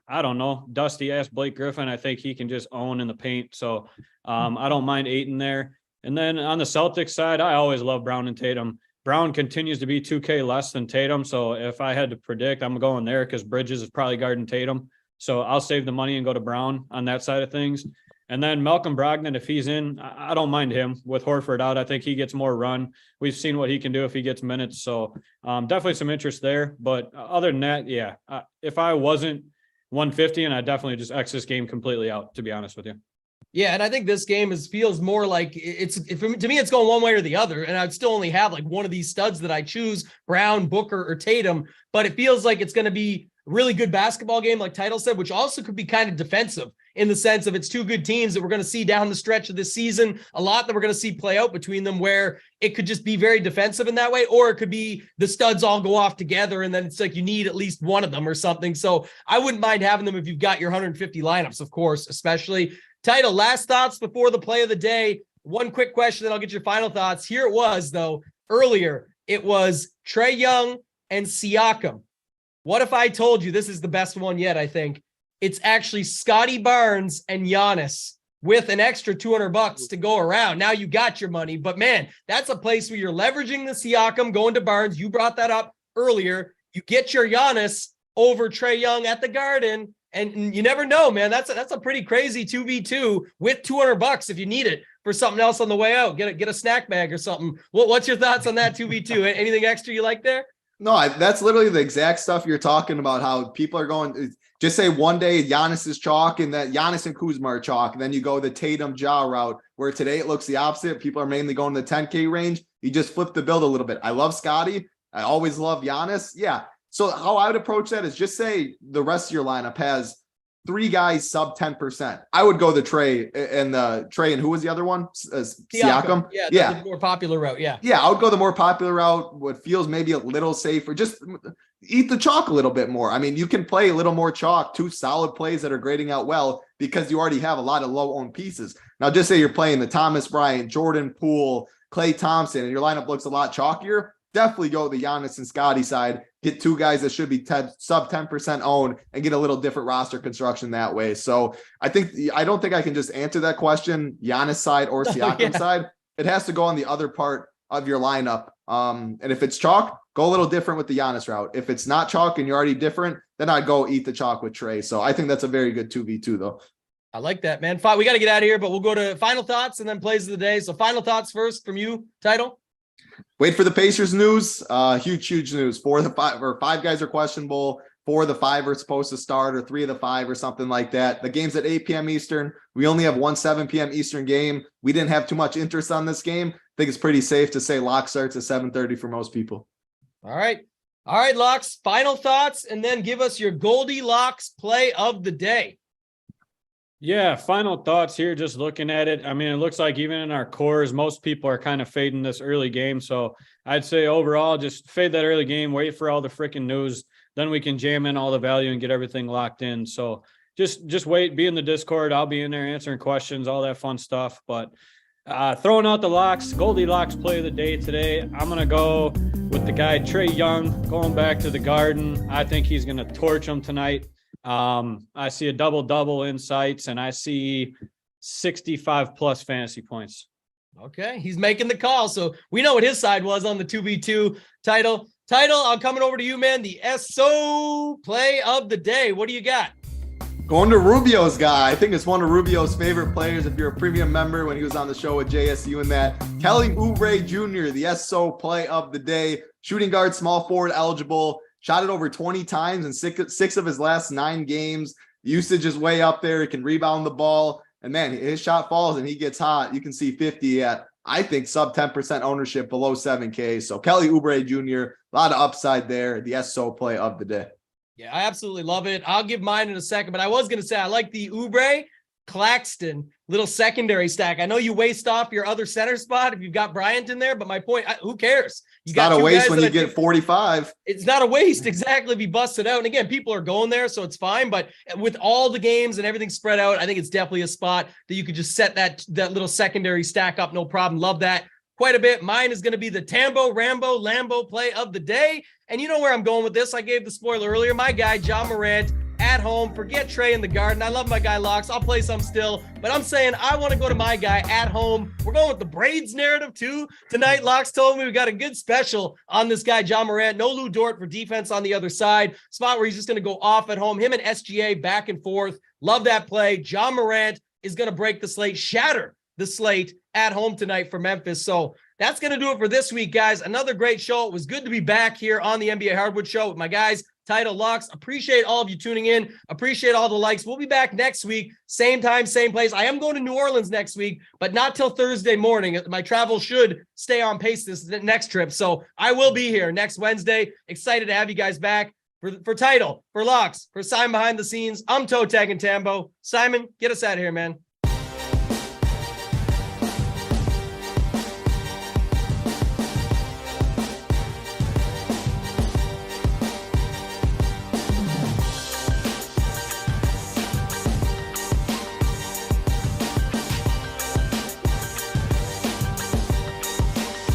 [SPEAKER 4] I don't know. Dusty asked Blake Griffin. I think he can just own in the paint. So I don't mind Ayton there. And then on the Celtics side, I always love Brown and Tatum. Brown continues to be 2K less than Tatum. So if I had to predict, I'm going there because Bridges is probably guarding Tatum. So I'll save the money and go to Brown on that side of things. And then Malcolm Brogdon, if he's in, I don't mind him. With Horford out, I think he gets more run. We've seen what he can do if he gets minutes. So definitely some interest there. But other than that, yeah, if I wasn't 150, and I definitely just X this game completely out, to be honest with you.
[SPEAKER 1] Yeah, and I think this game feels more like to me, it's going one way or the other. And I'd still only have like one of these studs that I choose, Brown, Booker, or Tatum. But it feels like it's going to be a really good basketball game, like Title said, which also could be kind of defensive in the sense of it's two good teams that we're going to see down the stretch of this season. A lot that we're going to see play out between them where it could just be very defensive in that way, or it could be the studs all go off together and then it's like you need at least one of them or something. So I wouldn't mind having them if you've got your 150 lineups, of course, especially. Title, last thoughts before the play of the day. One quick question, then I'll get your final thoughts. Here it was, though. Earlier, it was Trae Young and Siakam. What if I told you this is the best one yet, I think? It's actually Scotty Barnes and Giannis with an extra $200 to go around. Now you got your money, but man, that's a place where you're leveraging the Siakam going to Barnes. You brought that up earlier. You get your Giannis over Trae Young at the Garden. And you never know, man. That's a pretty crazy 2v2 with $200 if you need it for something else on the way out. Get a snack bag or something. What's your thoughts on that 2v2? Anything extra you like there?
[SPEAKER 3] No, that's literally the exact stuff you're talking about. How people are going. Just say one day Giannis is chalk, and that Giannis and Kuzma are chalk, and then you go the Tatum Ja route. Where today it looks the opposite. People are mainly going to the 10K range. You just flip the build a little bit. I love Scotty. I always love Giannis. Yeah. So how I would approach that is just say the rest of your lineup has 3 guys sub 10%. I would go the Trey and who was the other one? Siakam.
[SPEAKER 1] Yeah. The more popular route. Yeah.
[SPEAKER 3] Yeah. I would go the more popular route. What feels maybe a little safer. Just eat the chalk a little bit more. I mean, you can play a little more chalk, 2 solid plays that are grading out well because you already have a lot of low owned pieces. Now, just say you're playing the Thomas Bryant, Jordan Poole, Klay Thompson, and your lineup looks a lot chalkier. Definitely go the Giannis and Scotty side. Get 2 guys that should be sub 10% owned and get a little different roster construction that way. So I don't think I can just answer that question, Giannis side or Siakam side. It has to go on the other part of your lineup. And if it's chalk, go a little different with the Giannis route. If it's not chalk and you're already different, then I'd go eat the chalk with Trey. So I think that's a very good 2v2 though.
[SPEAKER 1] I like that, man. We got to get out of here, but we'll go to final thoughts and then plays of the day. So final thoughts first from you, Title.
[SPEAKER 3] Wait for the Pacers news. Huge news. 4 of the 5 guys are questionable. 4 of the 5 are supposed to start, or 3 of the 5 or something like that. The game's at 8 p.m. Eastern. We only have one 7 p.m. Eastern game. We didn't have too much interest on this game. I think it's pretty safe to say lock starts at 7:30 for most people.
[SPEAKER 1] All right, Locks. Final thoughts, and then give us your Goldilocks play of the day.
[SPEAKER 4] Yeah, final thoughts here, just looking at it. I mean, it looks like even in our cores, most people are kind of fading this early game. So I'd say overall, just fade that early game, wait for all the freaking news. Then we can jam in all the value and get everything locked in. So just wait, be in the Discord. I'll be in there answering questions, all that fun stuff. But throwing out the locks, Goldilocks play of the day today. I'm going to go with the guy, Trae Young, going back to the Garden. I think he's going to torch him tonight. I see a double-double in sights, and I see 65 plus fantasy points.
[SPEAKER 1] Okay, he's making the call, so we know what his side was on the 2v2 title. I'm coming over to you, man. The SO play of the day. What do you got?
[SPEAKER 3] Going to Rubio's guy. I think it's one of Rubio's favorite players. If you're a premium member, when he was on the show with JSU and that, Kelly Oubre Jr., the SO play of the day. Shooting guard, small forward eligible. Shot it over 20 times in six of his last 9 games. Usage is way up there. He can rebound the ball. And man, his shot falls and he gets hot. You can see 50 at, I think, sub 10% ownership below 7K. So Kelly Oubre Jr., a lot of upside there. The SO play of the day.
[SPEAKER 1] Yeah, I absolutely love it. I'll give mine in a second, but I was going to say I like the Oubre Claxton little secondary stack. I know you waste off your other center spot if you've got Bryant in there, but my point, who cares?
[SPEAKER 3] It's not a waste when you get 45.
[SPEAKER 1] It's not a waste, exactly, if you bust it out. And again, people are going there, so it's fine. But with all the games and everything spread out, I think it's definitely a spot that you could just set that little secondary stack up, no problem. Love that quite a bit. Mine is going to be the Lambo play of the day. And you know where I'm going with this. I gave the spoiler earlier. My guy, Ja Morant, at home. Forget Trey in the Garden. I love my guy Locks. I'll play some still, but I'm saying I want to go to my guy at home. We're going with the Braids narrative too tonight. Locks told me we got a good special on this guy, Ja Morant. No Lou Dort for defense on the other side. Spot where he's just going to go off at home. Him and SGA back and forth. Love that play. Ja Morant is going to break the slate, shatter the slate at home tonight for Memphis. So that's going to do it for this week, guys. Another great show. It was good to be back here on the NBA Hardwood Show with my guys, Title, Locks. Appreciate all of you tuning in. Appreciate all the likes. We'll be back next week. Same time, same place. I am going to New Orleans next week, but not till Thursday morning. My travel should stay on pace this next trip. So I will be here next Wednesday. Excited to have you guys back. For Title, for Locks, for Simon behind the scenes, I'm Toe Tag and Tambo. Simon, get us out of here, man.